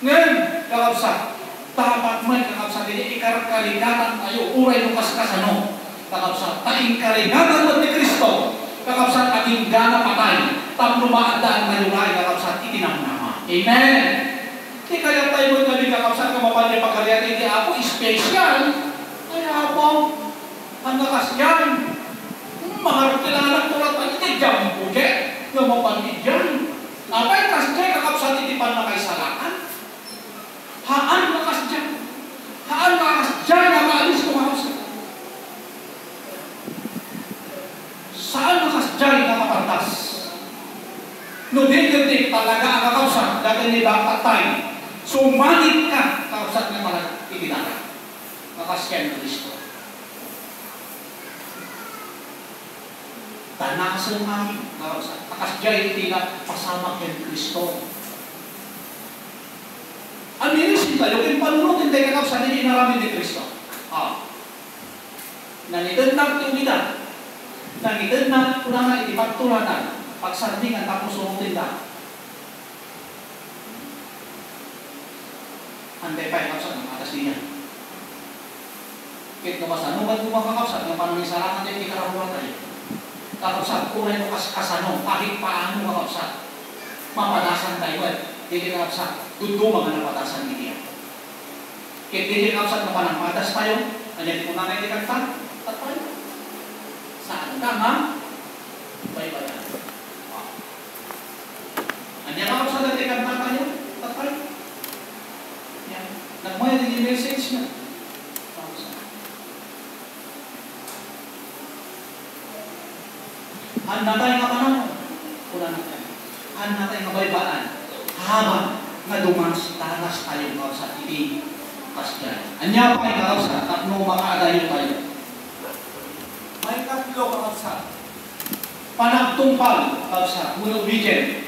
Ngayon, kakabsat, dapat may kakabsat, hindi ikarkaligatan tayo. Uray mo kaskasano. Kakabsat, taing kaligatan mo ni Kristo. Kakabsat, ating gana patay. Tapos maadaan na yung ay kakabsat, itinamnama. Amen? Di kaya tayo mo nabi kakabsat, kamapal niya pagkalian, hindi ako special. Kaya ako, ang nakasyan, maharap kilalang tulat ang iti jam po kaya, lumapan dyan. Apay kasya kakabsat iti pan na kay salakan? Haan nakasyan? Haan nakasyan na maalis ko kakabsat? Saan nakasyan na kapantas? No din talaga ang kakabsat, dahil nila patay. Sumanit ka, kakabsat na malag itinara. Nakasyan na Kristo. Tanasan namin, kakasjay tina pasama kay Kristo. Aminisin tayo, kung panunutin tayo kakabsat, hindi naramid ni Kristo. Nanitin na tiunidan. Nanitin na kunana iti pagtulanan. Pagsandingan tapos sumutin na. Anday pa yung kakabsat ng atas niya. Kahit naman ba't kumakakabsat ng panangisarakan tayo ikarabuan tayo. Kakabsat, kung may kasano, kahit paano kakabsat, mapadasan tayo. Hindi kakabsat, doon mga napadasan ni Diyan. Kahit hindi kakabsat na panamadas tayo, nandiyan ko na hindi kakabsat, at tayo. Saan ka, ha? Bayan. Nandiyan kakabsat na hindi kakabsat tayo, at tayo. Nagmaya din yung message na. Handa tayo nga panahon. Kuna na tayo. Handa tayo nga baybaan. Habang nga dumas, tanas tayo nga sa iti kasyan. Anya pa ikaw sa tatlo makaadayo tayo. May tatlo kakabsat. Panagtungpal, kakabsat, munod region.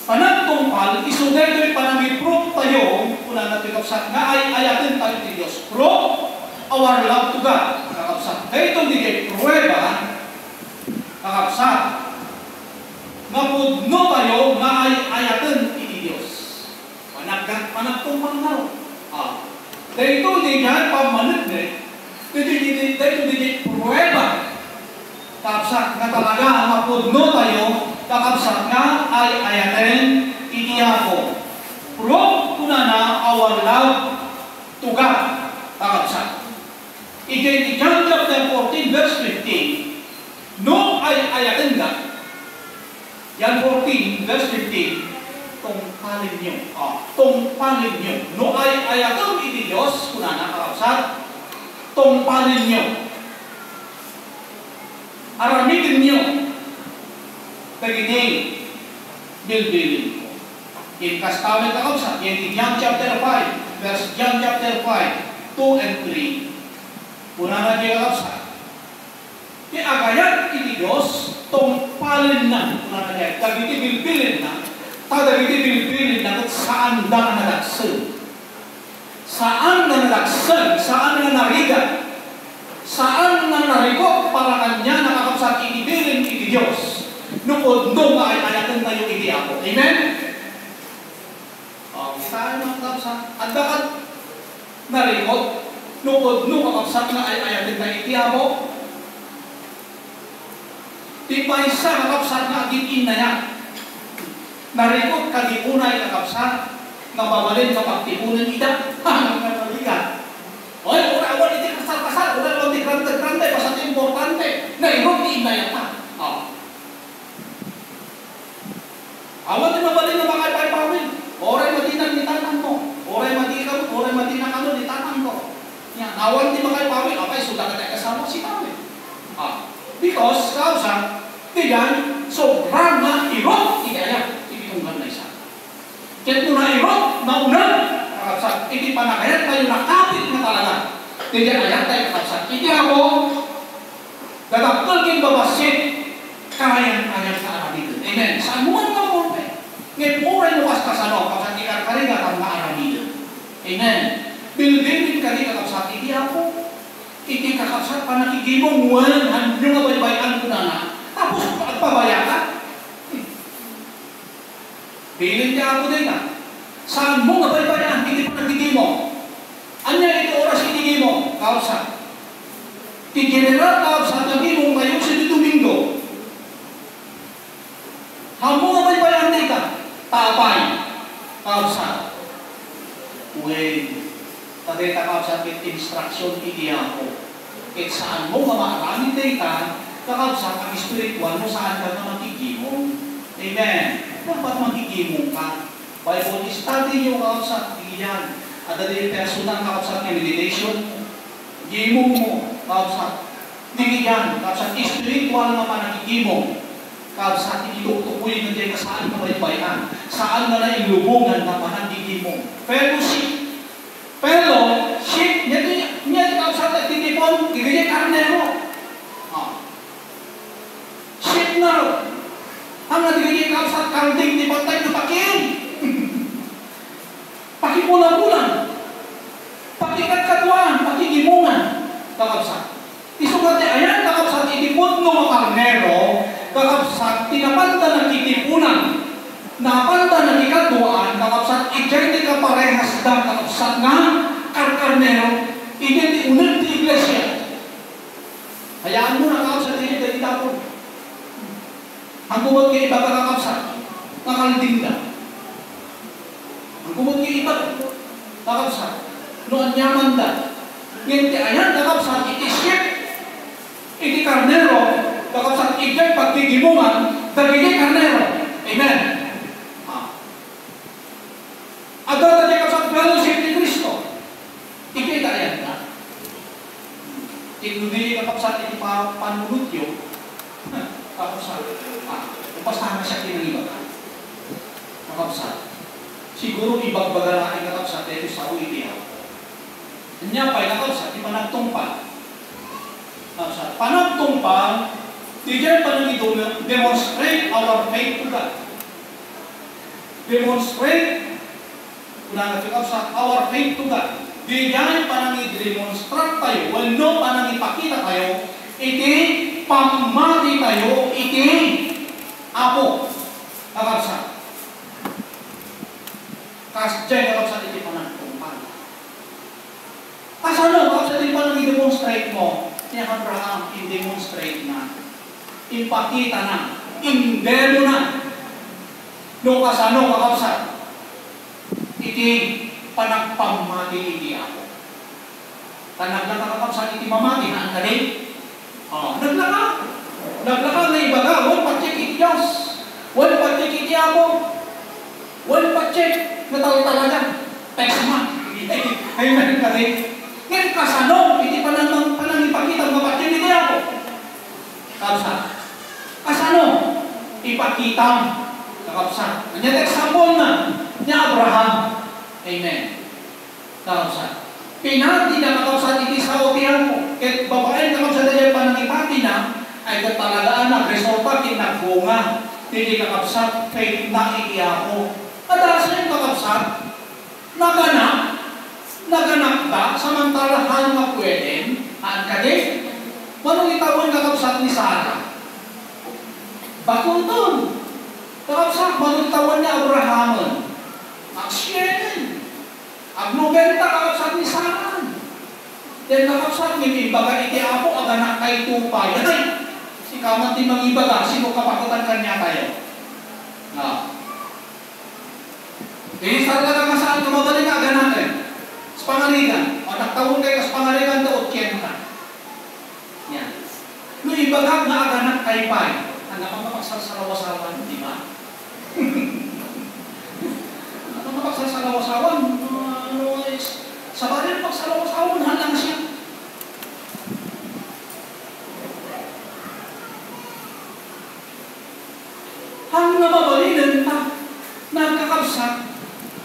Panagtungpal, isugay do'y panag-prove tayo, kuna na tayo kakabsat, nga ay ayatin tayo ni Diyos. Prove our love to God, kakabsat. Kaya itong digay, pruweba, kakabsat, mapudno tayo na ay ayaten iti Diyos. Panagtungpal na ro. Dito diyan pamanit dito di pruweba. Kakabsat nga talaga mapudno tayo, kakabsat nga ay ayaten iti ako. Prove kuna na our love to God. Kakabsat. Iti John Yan 14, verse 15. Tungpalin nyo. Tungpalin nyo. No ay ayatom iti Diyos, kunana kakabsat, tungpalin nyo. Aramidin nyo. Kagiting, bilbilin ko. In Testament kakabsat, yan in John chapter 5, verse John chapter 5, 2 and 3. Kunana di kakabsat. Agayat iti Diyos, tungpalin na. Kunana di, kagiti bilbilin na. Tadagiti bilbilin na kung saan na nalagsan. Saan na nalagsan? Saan na narigat? Saan na nariko para kanya nakakapsat inibilin iti Diyos? Nukod nung ay ayatan tayo iti ako. Amen? Saan na nakakapsat? At bakit narikot? Nukod nung kakapsat na ay ayatan tayo iti ako? Di pa isa kakapsat na agitin na yan. Narikot kagipunay kakapsat na babalin sa pagtipunan ida. Nagmaligat. Oy, ura-ura iti kasal-kasal. Ura-ura iti grande-grande. Pasat importante. Nairot ni inayata. Awan din mabalin na makapay-pawin. Oray matinan ni tanang mo. Oray matinan ano ni tanang ko. Awan din makapay-pawin. Okay, sudah ka kasama si pawin. Because, kausa, tiyan, sobrang na irot igaya. Tunggal na isa. Kaya kung nairot, naunan, kakapsat, hindi pa nakayat tayo nakapit na talaga. Hindi ayat tayo kakapsat. Hindi ako, dadapal kin babasit, kayang-kayang sa aramidon. Amen. Saan mo ang mga ngayon mo rin lukas ka sa no, kakapsat, ikar-karigat ang mga aramidon. Amen. Bilbilin ka rin kakapsat, hindi ako. Hindi kakapsat pa nakikimong walang yung abaybayan ko na na. Tapos, pagpabaya ka. Bilin niya ako din na. Saan mo nabaybayan? Hindi pa nagtigil mo. Anya ito oras itigil mo? Kausa. Tigeneral kausa, naging mo kayo sa Domingo. Hamo nabaybayan din ka? Tapay. Kausa. Uy. Tadeta kausa kit instruction iti ako. Kit saan mo mamarami din ka, kakausa ang spiritual mo saan ka na matigil mo. Amen. Dapat magigimong ka. Bible study yung kausap, iyan. At dali personal kausap ng meditation, gimong mo, kausap. Diyan, kausap, spiritual na panagigimong. Kausap, itutukuyin na dyan saan ka baybayan. Saan na na ilubungan na panagigimong. Fellowship. Fellowship, niya kausap na tinipon, gigaya karnero. Ship na. Ang natigay kausap karding di pantay na pakin. Pakipulang-pulang. Pakikatkatuan, pakigimungan. Kakabsat. Isugat niya, ayan kakabsat, itipon ng mga karnero, kakabsat, tinapanta ng kitipunan, napanta ng ikatuan, kakabsat, ijay di ka parehas da, kakabsat nga, karnero, ijay di unang di iglesia. Hayaan mo na kakabsat, ijay di tapon. Ang kumot kaya iba kakakapsat, nakalding na. Ang kumot kaya iba kakapsat, noon nyaman na. Ngayon ayan kakapsat, iti ship, iti karnero, kakapsat, iti pagkigimungan, dagigay karnero. Amen. Agad na kakapsat, fellowship ni Kristo. Ikita ayan na. Hindi kakapsat, iti panunod yun. Kakapsat. Upasahan na siya kinaliba. Kakapsat. Siguro ibagbaga na ay kakapsat dito sa uitiya. Kanya pa'y kakapsat, di panagtungpal. Kakapsat. Panagtungpal, di dyan pa nang demonstrate our faith to God. Demonstrate, kung nga kakapsat, our faith to God. Di dyan pa nang i-demonstrate tayo, wano pa nang ipakita tayo, iti pamati tayo, iti Apo, kakabsat. Diyay kakabsat, iti panagtungpal. Kasano, kakabsat, iti panang i-demonstrate mo, ni Abraham, i-demonstrate na, ipakita na, indero na. No, kasano, kakabsat, iti panagpamati iti Apo. Tanaglang kakabsat, iti mamati na ang galing. Naglaka na ibagawon, patik iti Diyos. Wal pag-check iti ako. Wal pag-check. Nataw talaga. Text ma. Amen ka rin. Ngayon kasano, hindi pa nang ipakita mga pag-check iti ako. Kapsa. Kasano? Ipakita. Kapsa. Kanya example na. Niya Abraham. Amen. Kapsa. Pinati na kakapsa iti sa otihan mo. Kahit babae kakapsa dahil panangipati na, ay katalagaan na resulta kinabunga. Hindi kakapsat kay nakikiyaho. Adalas na yung kakapsat, naganap ka, samantalahan na pwede, ka din. Manong itawan kakapsat ni Sarah? Bakul doon. Kakapsat, manong itawan ni Abraham? Aksyen. Agnobenta kakapsat ni Sarah. Dan kakapsat, may ibaga iti ako, aganak kay tupay. Si kamat di mag-ibaga, sino kapakutan kanya tayo? Na. Jadi talaga saan kumagaling ka ganatin? Sa pangaligan. O nagtawon kayo sa pangaligan doon, kiyenta. Yan. No ibagag na aganak kay pay. Ang napapaksal sa lawasawan, di ba? Napapaksal sa lawasawan, sa baril pag sa lawasawan, halang siya. Ang namabalinan pa, nagkakabsak,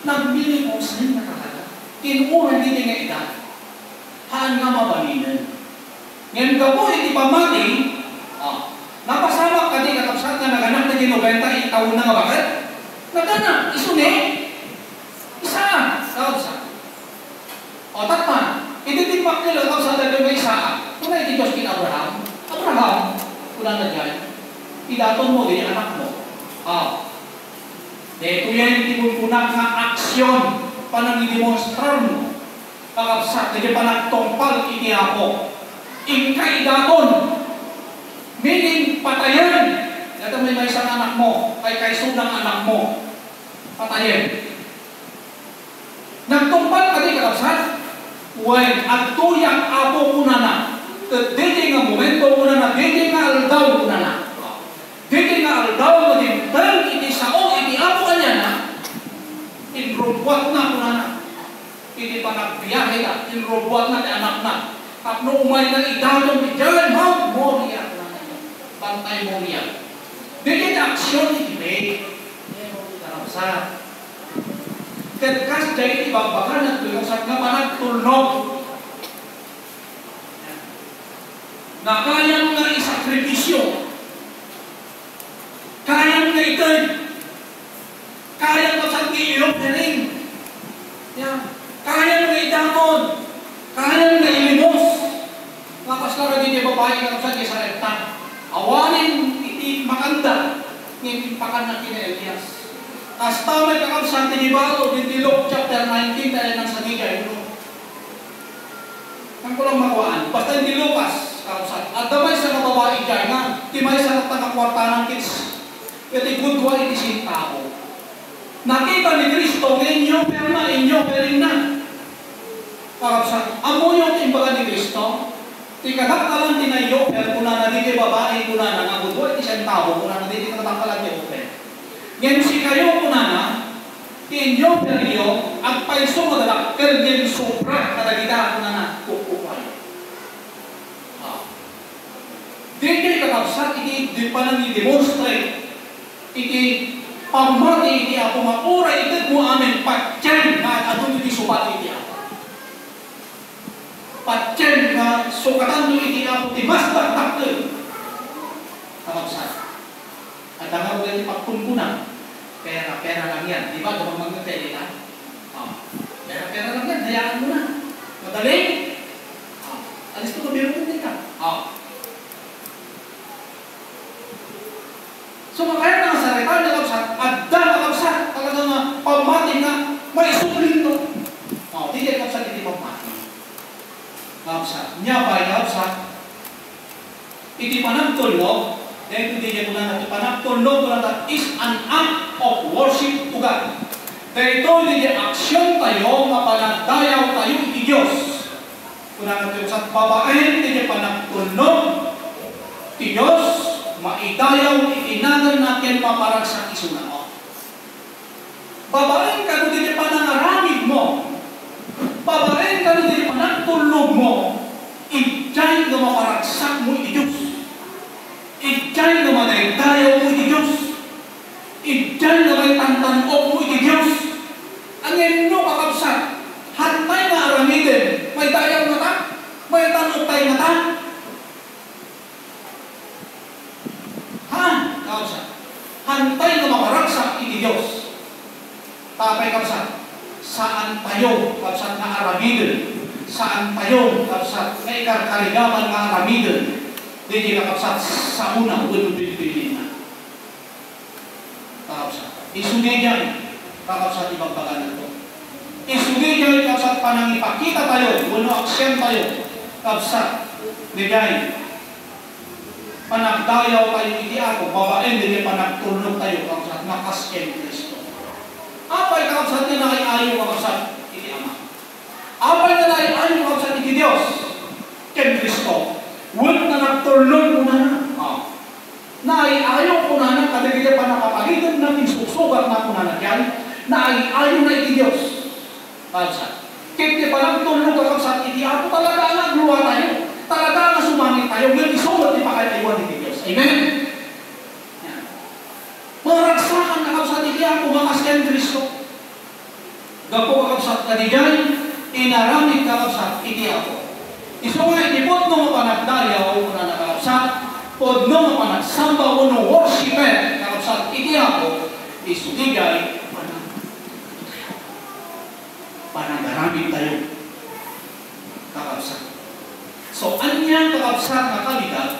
nagbili ko sa nang nakakala. Kinukuhan din nga edad. Haan nga mabalinan. Ngayon ka po, hindi pa mati, napasama ka din kakabsak na naganak na ginobenta, itawon na nga bakit? Naganak, isune. Isa, kakabsak. O, tatman, ititikmak nila kakabsak na may isa. Kung na ititos kin Abraham, wala na dyan, idaton mo din anak mo. Ito yan tinutunak na aksyon panangidemonstra mo. Kakabsak, hindi pa nagtongpal iti ako. Ingkay daton. Meaning, patayan. Ito may isang anak mo, kay sunang anak mo. Patayan. Nagtongpal ka di kakabsak? When agtuyang abo kuna na, dede nga momento kuna na, dede nga aldaw kuna na. Dede nga aldaw mo din, dahil iti sao, iti abo kanya na, inrobwat na kuna na. Iti pa nagbiyahe na, inrobwat na ti anak na. Tapno umay na idadong ni Jalan Mount Moria kuna na yun. Bantay Moria. Dede na aksyon iti may. Karapsa. Katkas dahil ibagbakan at tuyosat nga panagtulnog. Na kayang nga isakripisyo. Kayang nga itay. Kayang nga sa giilog na rin. Kayang nga itamon. Kayang nga ilimos. Kapaslara din yung babae nga sa Gisareta. Awanin iti makanda. Ngayon pakan na kina Elias. Hasta may kakabsang tinibalo din Luke chapter 19 dahil nang sa gigay. Ang ko lang makuhaan. Basta hindi Lucas kakabsang. At damay sa kababae dyan nga, timay sa natangakwarta ng kids. Iti gudwa iti sintao. Nakita ni Kristo, inyo perna, inyo perin na. Kakabsang, amo yung imbaga ni Kristo, tikadak ka lang tinayo, pero kuna na dito babae, kuna na nga gudwa iti sintao, kuna na dito katangkalan niyo open. Ngayon si kayo kuna na, inyo periyo, ang paiso mo dala, kergen sobra, kadagita kuna na, kukupay. Dito kakabsang, iti pa nang i-demonstrate, iti pamati iti ako maura iti mo amin patyan nga atong iti subat iti ako. Patyan nga sukatan mo iti ako ti mas taktakil. Kakabsat. At ang ako iti pagpunpunan. Pera lang yan. Di ba? Damang magkakaya ka? Pera lang yan. Hayaan mo na. Madali. Alis ko kabiro mo din ka. So makaya nga sa reta na kapsat, adda na kapsat, talaga nga pamati nga, may supling to. Di kaya kapsat, hindi pamati. Kapsat. Nya ba kapsat? Iti panagtulog, dahil hindi niya po na iti panagtulog, that is an act of worship to God. Dahil ito, hindi niya aksyon tayo, mapanagdayaw tayo iti Diyos. Kung natin sa babae, hindi niya panagtulog, iti Diyos, maidayaw itinagan natin paparag sa isunao. Babaeng ka doon din panangaramid mo. Babaeng ka doon din panagtulog mo. Ijay na maparagsak mo Diyos. Ijay na manaydayaw mo Diyos. Ijay na may tantanok mo Diyos. Ang inyo kakabsat, hantay na aramidin, may dayaw na ta, may tanok tayo na ta. Kakabsat, hantay na maparagsak Diyos. Tapay kakabsat, saan tayo kakabsat na aramidin? Saan tayo kakabsat na ikarkarigaman na aramidin? Hindi kakabsat sa una, unubin-bilin na. Kakabsat, isugay dyan, kakabsat ibang paganan ko. Isugay dyan, kakabsat panang ipakita tayo, uno aksyon tayo, kakabsat, digay, panagdayaw tayo hindi ako, babaeng din panagtulog tayo, kakabsat, nakasken Kristo. Apay kakabsat na ayaw kakabsat, hindi Ama. Apay na ayaw kakabsat, hindi Diyos, ken Kristo. Huwag na nagtulog mo na na ay ayaw ko na kadagaya pa nakapalitan natin susugat na ko na yan, na ay ayaw na iti Diyos. Kalsa. Kaya pa nagtulog kakabsat, iti ako talaga nagluwa tayo. Talaga nga sumangit tayo. Ngayon isulat ni pakatayuan iti Diyos. Amen? Maragsakan kakabsat, iti ako makasken Kristo. Gapo kakabsat kadigay, inaramid kakabsat, iti ako. Iso nga itipot nung panagdayaw o na nakakabsat, o nung panagsamba o nung worshipper, kakabsat, iti ako, isugigay, panagaramid tayo. Kakabsat. So, anya kakabsat na kalidad,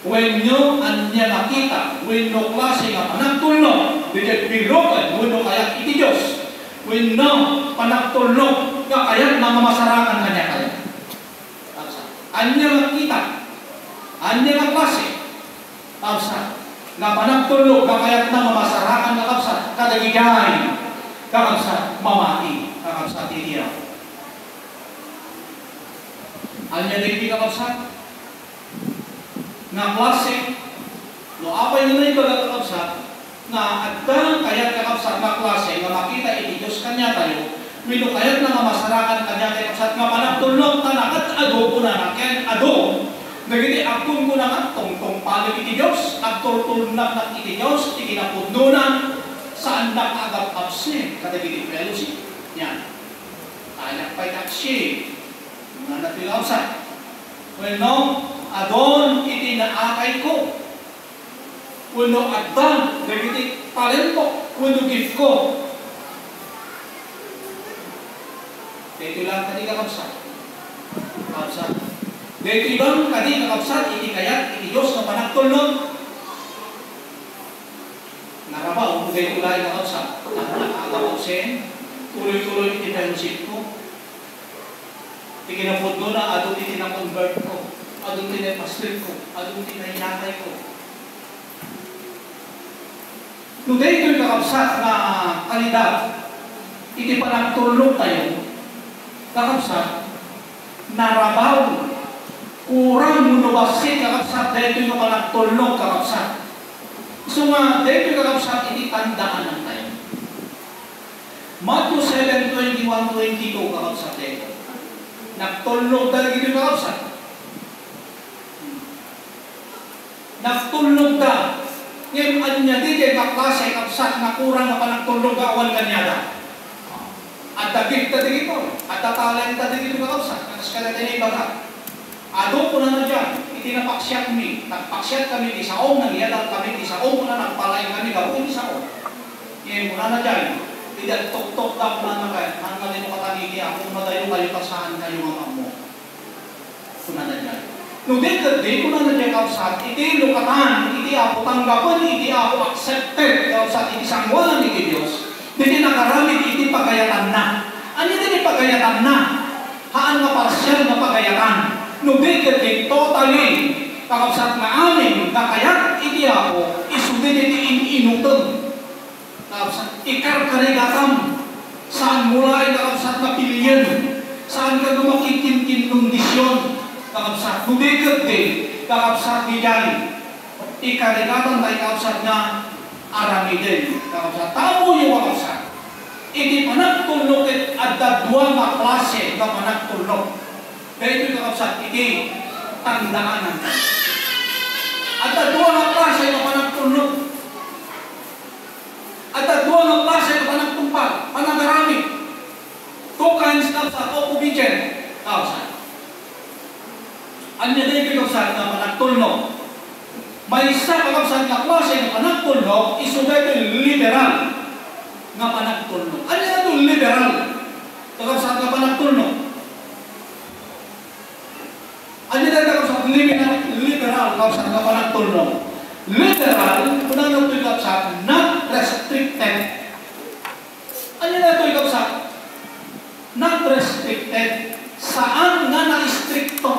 when nyo anya nakita, when no klase nga panagtulog, dito bilogan, when no kaya iti Diyos, when no panagtulog, kaya nangamasarakan kanya kayo. Anya makita, anya nga klase, kakabsat, nga panagtulog, kakayat na mamasarakan kakabsat, kadagigay, kakabsat, mamati, kakabsat, itiya. Anya digdi kakabsat, nga klase, no apay na yung kakabsat, nga agdang kayat kakabsat na klase, nga makita iti Diyos kanya tayo, mino kayat na mamasarakan kanya kay kapsat nga panagtulog tanakat ado ko na nakin ado nagiti akong ko na nga tong palig iti Diyos nagtultunak na iti Diyos iti kinapudnunan saan na agap apsi kadagiti fellowship yan anak pa'y taksi nga natilawsa no adon iti naakay ko uno agdan nagiti talento uno gift ko. Dito lang kadi kakabsat. Kakabsat. Dito ibang kadi kakabsat, iti kayat, iti Diyos na panagtulog. Narabaw, dito lang kakabsat. Nakakabuksin, tuloy-tuloy iti fellowship ko. Ikinapod ko na, adong iti na-convert ko. Adong iti na-pastor ko. Adong iti na-inakay ko. Nung dito kakabsat na kalidad, iti panagtulog tayo, kakabsat, narabaw, kurang munubasi kakabsat, dahil ito yung panagtulog kakabsat. So nga, dahil yung kakabsat, iti tandaan lang tayo. Matthew 7:21-22 kakabsat dito. Nagtulog dahil ito yung kakabsat. Nagtulog ka. Ngayon, ano niya dito yung kaklase kakabsat na kurang na panagtulog awal kanyada. At dagit ta dito, at tatalent ta dito kakabsat, kanas ka natin ay baga. Ado ko na dyan, itinapaksyak kami, nagpaksyak kami, isaong, nangyadal kami, isaong na nagpalay kami, gawin isaong. Yan mo na dyan, tidak tok-tok daw na kayo, hanggang mo katanigi, akong madayo kayo kasahan kayo mga mo. Kuna na dyan. Nung dito ko na dyan kakabsat, iti lukatan, iti ako tanggapan, iti ako accepted, kakabsat, iti sangwalan ni Diyos. Hindi nakaramid, iti pagayatan na. Ano iti pagayatan na? Haan nga parsyal na pagayatan. No dito totally, kakabsat na amin, na kayat iti ako, isudin iti inutog. Kakabsat, ikarkarigatam. Saan mula ay kakabsat na pilihan? Saan ka gumakikin-kin kondisyon? Kakabsat, no dito kakabsat ni Jai. ikarigatan tayo kakabsat nga aramidin. Kakabsat, tamo yung kakabsat. Iti panagtulog at dadwa nga klase nga panagtulog. Kaya ito kakabsat, iti tandaanan. At dadwa nga klase nga panagtulog. At dadwa nga klase nga panagtumpal, panagaramid. Two kinds kakabsat of obedient. Kakabsat. Anya din kakabsat nga panagtulog. May isa kakabsat nga klase nga panagtulog, isugat liberal nga panagtulog. Ano na itong liberal? Kakabsat nga panagtulog. Ano na kakabsat liberal kakabsat nga panagtulog. Liberal, unang na ito kakabsat, not restricted. Ano na ito kakabsat? Not restricted. Saan nga na-istrikto?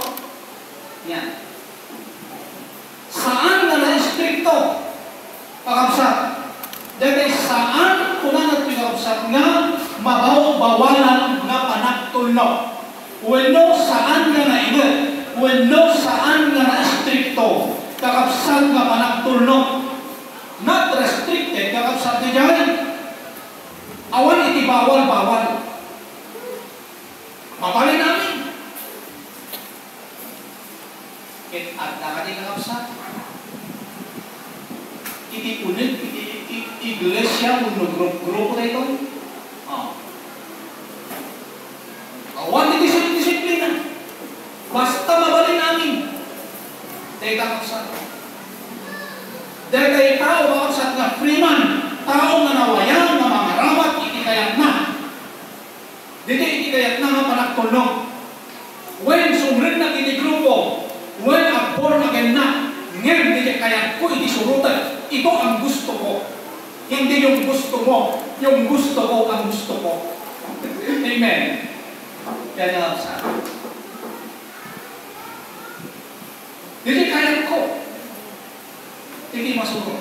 Yan. Saan nga na-istrikto? Kakabsat. Dahil saan ko na nagpinagusap nga mabaw-bawalan nga panagtulog. Weno saan nga na ingat. Weno saan nga na-stricto. Kakabsat nga panagtulog. Not restricted. Kakabsat nga dyan. Awan iti bawal-bawal. Mapalin namin. At nakati kakabsat. Iti unit, iglesia, grupo na ito. Awan iti disiplina. Basta mabalin namin. Dahil kakabsat. Dahil kayo tao, kakabsat nga freeman. Tao nga nawayang, nga mangaramat, iti kayat na. Dito iti kayat na nga panagtulog. When sumrin na iti grupo, when a born again na, ngayon hindi kayat ko, iti surutan. Ito ang gusto ko. Hindi yung gusto mo. Yung gusto ko ang gusto ko. Amen. Yan ang sabi. Hindi kayat ko. Hindi masunod.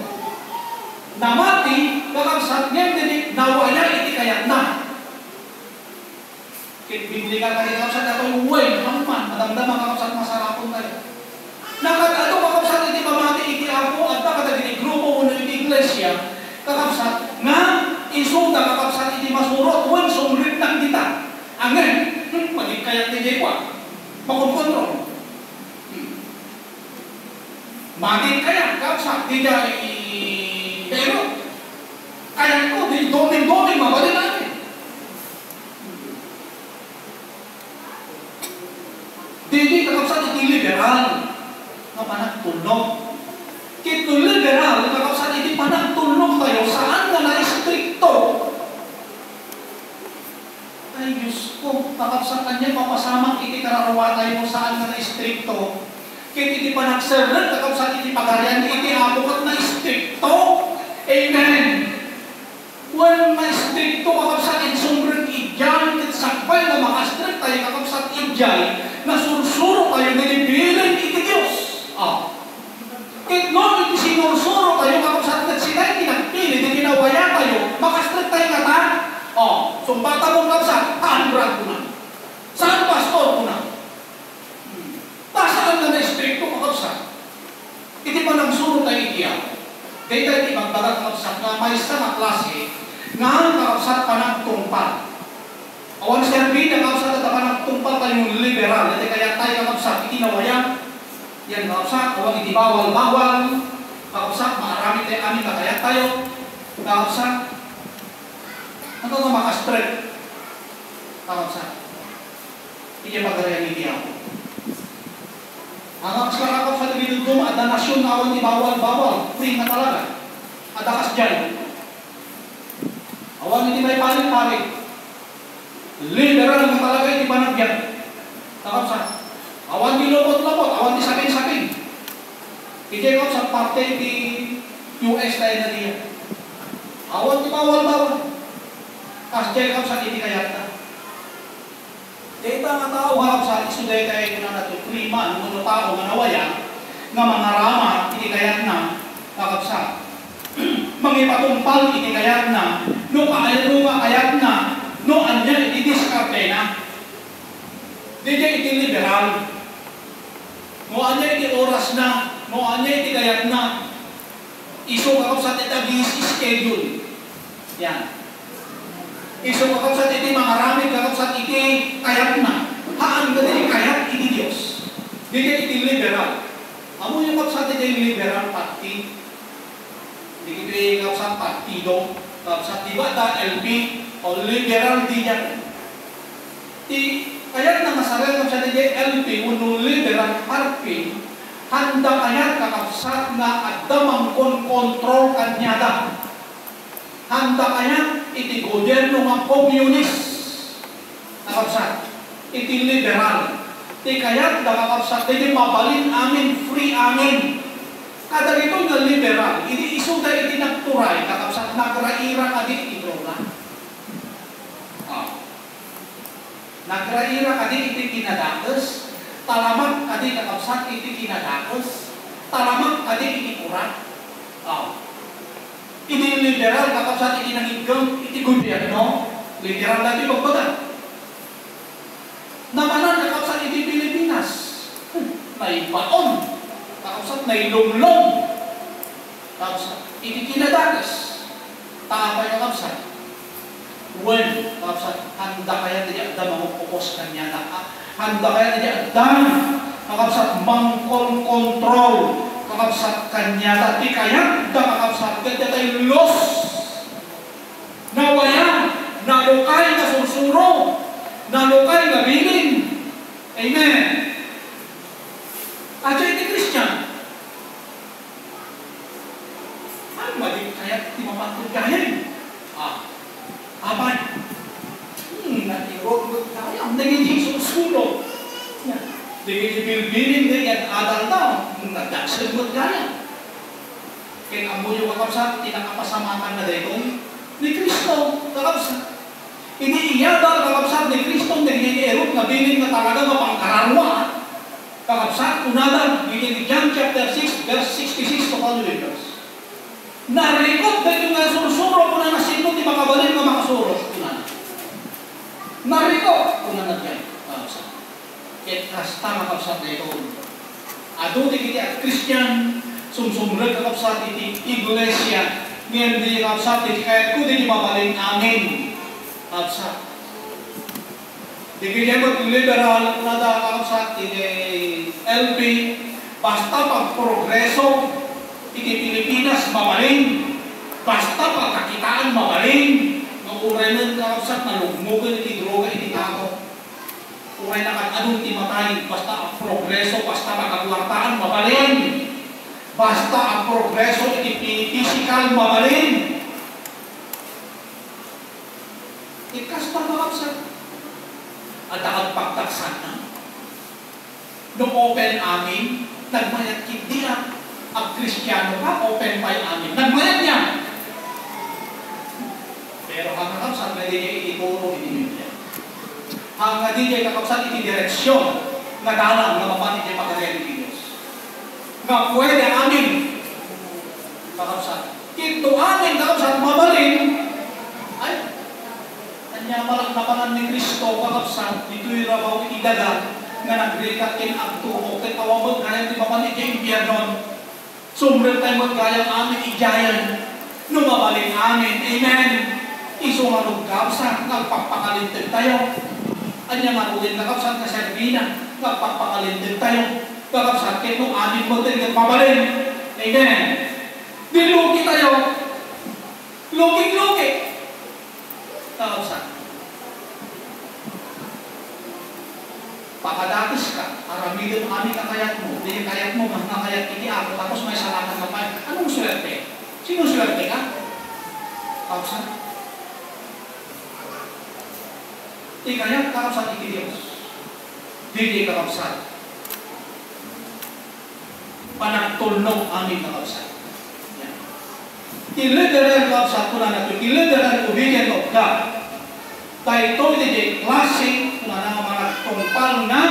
Namati, kakabsat niya, hindi nawaya, hindi kayat na. Bibili ka kayo kakabsat na ito, uway, naman, madamdamang kakabsat masarapon tayo. Nakatato kakabsat hindi pamati iti ako at nakatag iti grupo mo ng iglesia kakabsat nga insulta kakabsat iti masurot wan sumrit na kita angin maging kayat ni Jewa makontrol maging kayat kakabsat di dyan pero kayat ko di doming mabalin natin di kakabsat iti liberal nga panagtulog. Kito liberal, kakabsat iti panagtulog tayo, saan nga na-istrikto? Ay, Diyos ko, kakabsat kanya, papasamang iti kararawa tayo saan nga na-istrikto. Kito iti panagserret, kakabsat iti pagarian, iti abukat na-istrikto. Amen. When na-istrikto, kakabsat iti sumbreng idyan, iti sakbay na makastrikt tayo, kakabsat idyan, nasursuro tayo, nilibilin iti Diyos. Kahit no, iti sinursuro tayo, kakabsat at sila pinagpili, di ginawaya tayo, makastrit tayo kata, sumbata mong kakabsat, brad ko na. Saan pastor ko na? Saan na na-stricto kakabsat? Iti pa nagsuro tayo itiya. Kaya tayo iti magbagat kakabsat nga may isa na klase, nga ang kakabsat pa nagtumpal. Awan serbi na kakabsat at pa nagtumpal tayo yung liberal, at kaya tayo kakabsat, iti nawaya, yan kakabsat, huwag iti bawal-bawal, kakabsat, makarami tayo amin kakayat tayo, kakabsat, ano na makastrip, kakabsat, hindi magarayan hindi ako. Ang kakabsat, binudum, at na nasyon na awan ni bawal-bawal, free na talaga, at akas dyan. Awan hindi may palit-palit, liberal na talaga iti panagyan, kakabsat. Awan di lopot-lopot, awan di sakin-sakin. Hindi ko sa parte di US tayo na diyan. Awan di bawal-bawal. Kasi ko sa hindi kayat na. Dito nga tao harap sa isuday tayo na nato prima, mga tao nga nawaya, nga mga rama, hindi kayat na, kakapsa. Mangipatumpal, hindi kayat na, no kaayro nga kayat na, no anya, i-discarte na. Hindi iti liberal. No anya iti oras na, no anya iti kayat na, itagis schedule. Yan. Iso kakapsat iti mangaramid, kakapsat iti kayat na. Haan ka din kayat iti Diyos. Di ka iti liberal. Amo yung kakapsat iti liberal party. Di ka iti kakapsat partido. Kakapsat diba da LP o liberal di yan. Kayat na masaril kakapsat iti LP uno liberal party. Handa kayat kakapsat na adamang kontrol kanyada. Handa kayat iti gobyerno ng komunist. Kakapsat. Iti liberal. Iti kayat na kakapsat. Iti mabalin amin, free amin. Kada ito nga liberal. Iti isuda iti nagturay. Kakapsat nagraira adi iti droga. Nagraira adi iti kinadakes. Talamak adi kakapsat iti kinadakos. Talamak adi iti kurat. Iti liberal kakapsat iti nangigam iti gobyerno. Liberal dati magbaga. Namanan kakapsat iti Pilipinas. Naibaon. Kakapsat nailumlong. Kakapsat iti kinadakos. Taapay kakapsat. When kakapsat handa kaya tadi ada mamupukos kanya na. Handa kaya tadi ada kakapsat mangkon-kontrol kakapsat kanya tadi kaya da kakapsat kaya tayo los nawaya nalukay na susuro nalukay na bilin. Amen. At iti Christian ay mali kaya di mapatugkahin abay natirog kaya naging susulo naging bilbilin din yan adal daw nagdagsagod kaya kaya amo yung kakapsat tinakapasamakan na dito ni Kristo kakapsat iniiyadal kakapsat ni Kristo naging na bilin na talaga mapangkararwa kakapsat unadal bilin ni John chapter 6 verse 66 to following verse narikot dito nga susuro ko na nasinto di makabalin na makasuro narikot ko na nagyay kakapsat ket kasta kakapsat na ito ado di kiti at Christian sumsumreg kakapsat iti iglesia ngayon di kakapsat iti kaya ko di mabalin amin kakapsat di kiti mag-liberal na da kakapsat iti LP basta pag-progreso iti Pilipinas mabalin basta pagkakitaan mabalin uray ng kakapsat na lugmugan iti droga iti tao. Uray na anong timatay basta ang progreso, basta makagwartaan, mabalin. Basta ang progreso iti physical, mabalin. Ikasta kakapsat. At nakagpagtaksan na. Nung open amin, nagmayat kindiya. Ang Kristiyano ka, open by amin. Nagmayat niya. Pero ang kakapsat na hindi niya ituro iti Biblia. Ang hindi niya kakapsat iti direksyon na dalang na mapan iti pagkagay iti Diyos. Nga pwede amin kakapsat. Ito amin kakapsat mabalin ay kanya malak na panan ni Kristo kakapsat dito'y rabaw idaga nga nagrikakin ang tuhok kay kawabag kaya di mapan iti impyernon. Sumrel tayo magkayang amin ijayan nung mabalin amin. Amen. Iso nga nung kapsat, nagpapakalintin tayo. Anya nga ulit na kapsat na servina, nagpapakalintin tayo. Kakapsat, kaya nung amin mo tayo mabalin. Amen. Dilugi tayo. Lugi-lugi. Kakapsat. Pakadatis ka, aramidin amin na kayat mo. Hindi kayat mo, mga kayat hindi ako. Tapos may salatan ka pa. Anong swerte? Sino swerte ka? Kakapsat. Ikayat kakapsat iti Diyos. Hindi kakapsat. Panagtulnog amin kakapsat. Iliteral kakapsat ko na natin. Iliteral obedient of God. Tayo ito iti klase na mga tungpal na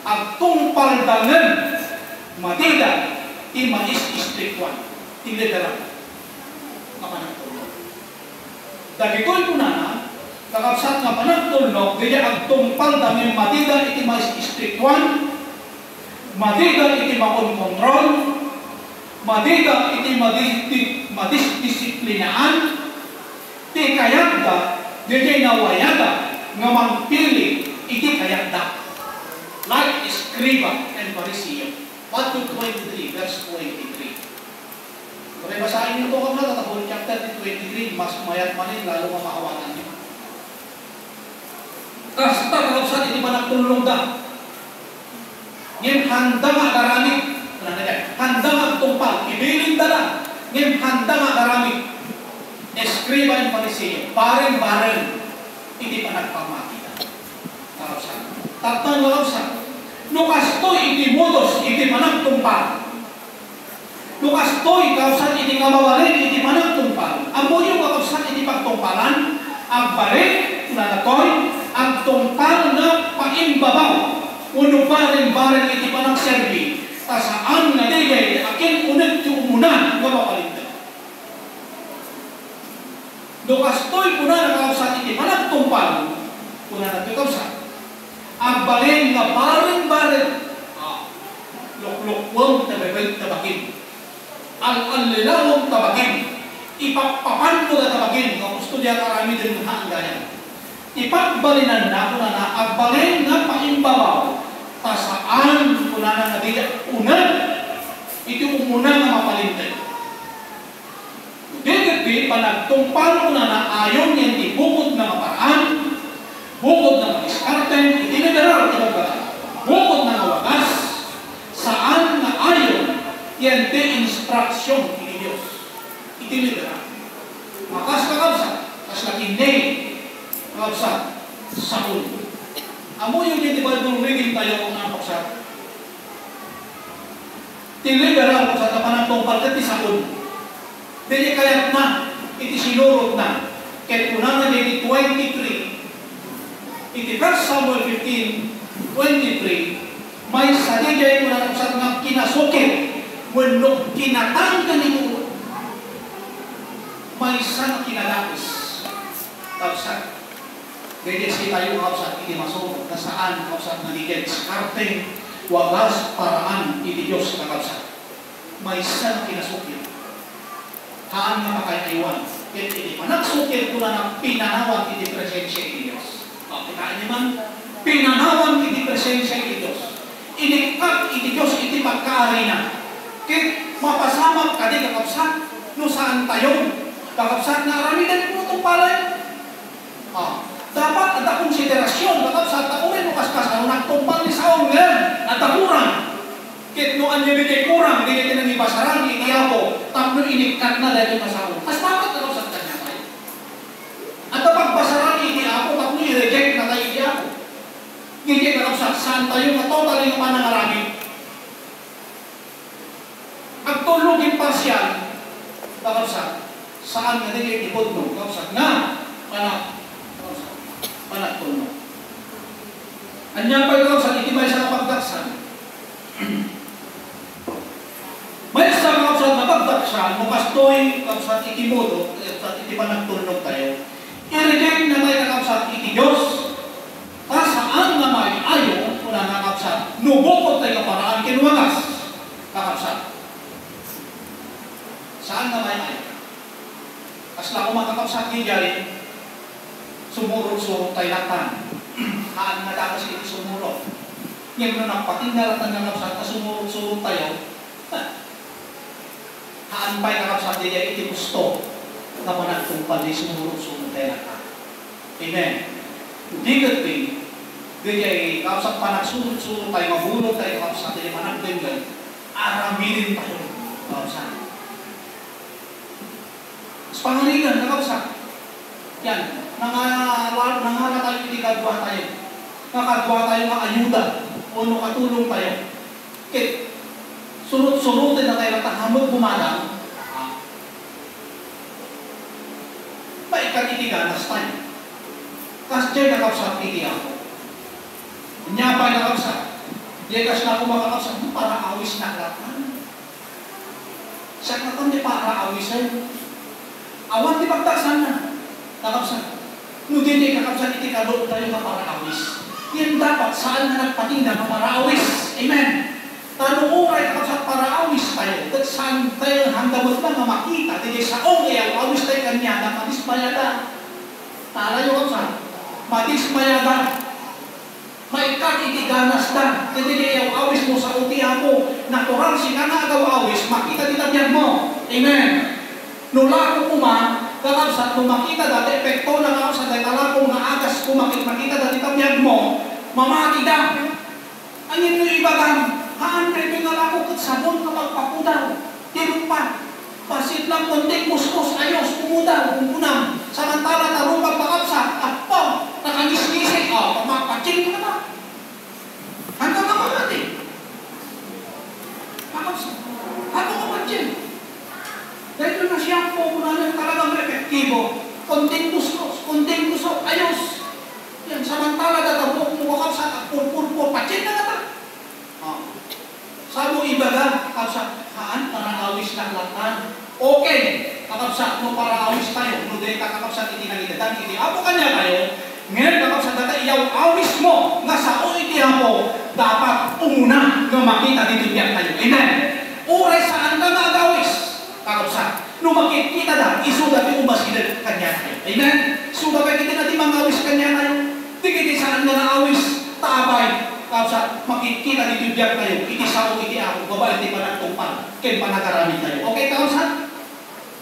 ang tungpal dangan matida ti mais-istrikwan. Iliteral. Kapanagtulnog. Dagito'y ko na kakapsat nga panagtulnog, kaya ang tungpal dami matida iti mas istriktuan, matida iti makon kontrol, Madida iti madisdisiplinaan, ti kayagda, di nawayada, nga mangpili, iti kayagda. Like Scriba and Pharisee. Matthew 23, verse 23. Kung basahin nyo ito kamla, tatapon chapter 23, mas mayat manin, lalo mamahawanan nyo. Kasta kakapsat, iti pa nagtulong da. Ngayon, handa nga karamit. Handa nga tumpal. Ibilin dala. Ngayon, handa nga karamit. Scriba and Pharisee. Bareng-bareng. Iti pa nagpamakita. Kakapsat. Tatang kakapsat. Nukastoy iti modos, iti manang tumpal. Nukastoy kausan iti kamawalin, iti manang tumpal. Amo yung kakausan iti pagtumpalan, ang balik, unanatoy, ang tumpal na paimbabaw. Uno bareng-bareng iti manang serbi. Tasaan na digay, akin unag ti umunan, nga mapalinda. Nukastoy kuna na kausan iti manang tumpal, unanatoy kausan. Ang baleng nga bareng-bareng, luk-lukwang tabakin, al-alilawang tabakin, ipapapan mo na tabakin, nga gusto niya karami din mga ang ganyan. Ipagбalinan na kuna na, ang baleng nga paimbabaw, tasaan kuna na nabigay, unang, iti umunan na mapalintay. Dito panagtumpal kuna na ayon yung ibukod na maparaan, bukod na mag-iskarte, itiniberal ito ba? Bukod na mawagas, saan na ayon, yan di instruksyon ni Diyos. Itiniberal. Makas kakabsat, kas lakinay, kakabsat, saun. Amo yung hindi Bible reading tayo kung kakabsat. Tiniberal kakabsat, kapanang tungpal kati saun. Dili kayat na, iti sinurot na. Kaya unang na dito 23, iti 1 Samuel 15:23, may sadigay mo na kapsat nga kinasukit, wenno kinatangga ni mo, may isang kinalapis. Kapsat, ganyan si tayo kapsat, iti masukot, na saan kapsat na digay, skarteng, wagas, paraan, iti Diyos na kapsat. May isang kinasukit. Haan nga makaiwan. Kaya iti panagsukit ko na ng pinanawan, iti presensya iti Diyos. Kita naman, pinanawan iti presensya iti Diyos. Inikap iti Diyos iti pagkaari na. Kaya mapasamang kadi kakapsat, no saan tayo, kakapsat na aramidan mo itong palay. Dapat ada konsiderasyon, kakapsat, takurin mo kaskas, ano nagtumpal ni saong ngayon, at takuran. Kaya no anyo bigay kurang, hindi natin ang ibasarang, ikiyapo, tapos inikat na dahil na saong. As bakit kakapsat kanya tayo? At pagbasaran ini ako, tapos i-reject na tayo iya ako. Hindi ka lang saan tayo na total yung panangarami. Ang tulogin parsyal, kakapsat, saan nga nila ipod mo, kakapsat, nga, panagtulog. Anya pa yung kakapsat, iti may sa kapagdaksan. May sa kakapsat na pagdaksan, mukastoy, kakapsat, iti modo, iti panagtulog tayo. I-reject na may kakapsat iti Diyos. Saan na may ayaw, wala kakapsat. Nubukot tayo kaparaan, kinuwagas. Kakapsat. Saan na may ayaw? Kasla ko makakapsat niya dyan, sumurot-surot tayo latan. Haan na dakas iti sumurot. Ngayon na nagpatinggalat ng kakapsat na sumurot-surot tayo, haan pa'y kakapsat niya iti gusto. Kapanak tumpal di sumurot-surot tayo latan. Amen. Hindi gati, gaya kapsat panagsurot-surot tayo, mabulog tayo kapsat, hindi managdenggan, araminin tayo kapsat. Sa pangaligan, kapsat, yan, nangala tayo, hindi kadwa tayo, nakadwa tayo ng ayuda, o nakatulong tayo. Kaya, surut-surutin na tayo, natahamog bumadang, ikatitiganas tayo. Kas dyan nakapsat iti ako. Nya pa nakapsat. Diyan kas na ako makakapsat, para awis na lakan. Siya na kami para awisan. Awan di pagtasan na. Nakapsat. No din kakapsat iti kaloob tayo na para awis. Yan dapat saan na nagpatinda na para awis. Amen. Tanuuray kakabsat para awis tayo. At saan tayo handamot na makita. Hindi sa ay awis tayo kanya na matismayada. Tarayo kakabsat. Matismayada. Maikat itiganas na. Hindi yung awis mo sa utihan mo. Natural siya na agaw awis. Makita ditabyan mo. Amen. Nula ko kuma. Kakabsat, kung makita dati epekto na kakabsat. Dahil talakong na agas kung makita dati tabyag mo. Mamakita. Ang yun yung ibagang. Haan rin yung nalako kat sabon kapag papudaw. Tirong pa. Pasit lang konting kuskus. Ayos, pumudaw, pumunang. Samantala tarupag pakapsa. At po, nakagisgisig. Pamapaching ka na. Hanggang mamamati. Pakapsa. Ako kapaching. Dahil na siya po kung ano yung talagang repektibo. Konting kuskus, konting kusok. Ayos. Yan, samantala databok mo kakapsa at purpurpur. Paching na na. Sa mo ibaga, kakabsa, haan, para awis lang latan. Okay, kakabsa, no para awis tayo. No dahil kakabsa, itinagitadan, itiapo kanya tayo. Ngayon, kakabsa, data iyaw awis mo, nga sa o itiapo, dapat umuna na makita dito biyak tayo. Amen. Uray saan ka nagawis, kakabsa. No makikita na, isuda yung umas kanya tayo. Amen. Suda kayo kita natin mangawis kanya tayo. Tigiti saan ka naawis, taabay. Kapsa, makikita dito biyak tayo, itisaw, itiapo, babae, hindi pa nagtumpang, kaya pa nakarami tayo. Okay, kapsa?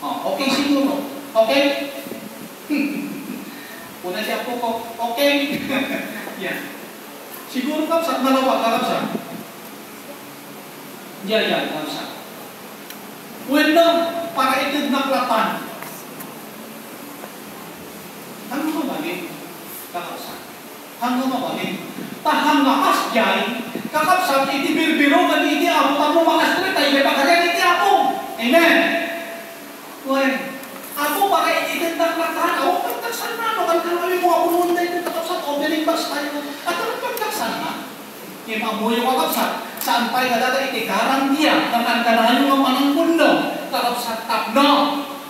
Okay, siguro. Okay? Una siya po ko. Okay? Yan. Siguro, kapsa, malawag ka, kapsa. Yan, kapsa. Bueno, para itid naklatan. Ano mabalik? Kapsa. Hanggang mabalik. Tahang makas jay, kakapsat iti birbiro kan iti apo tapo makas trita ibe pagkarian iti apo. Amen. Well, ako baka iti tentang lakahan, ako pagtaksan na, kan kami mga pununod na iti kakapsat, o binimbas tayo. At ang pagtaksan na, yung amoy yung kakapsat, saan tayo nadata iti garantiya, nakantanahan yung mga panangpundo, kakapsat tapno,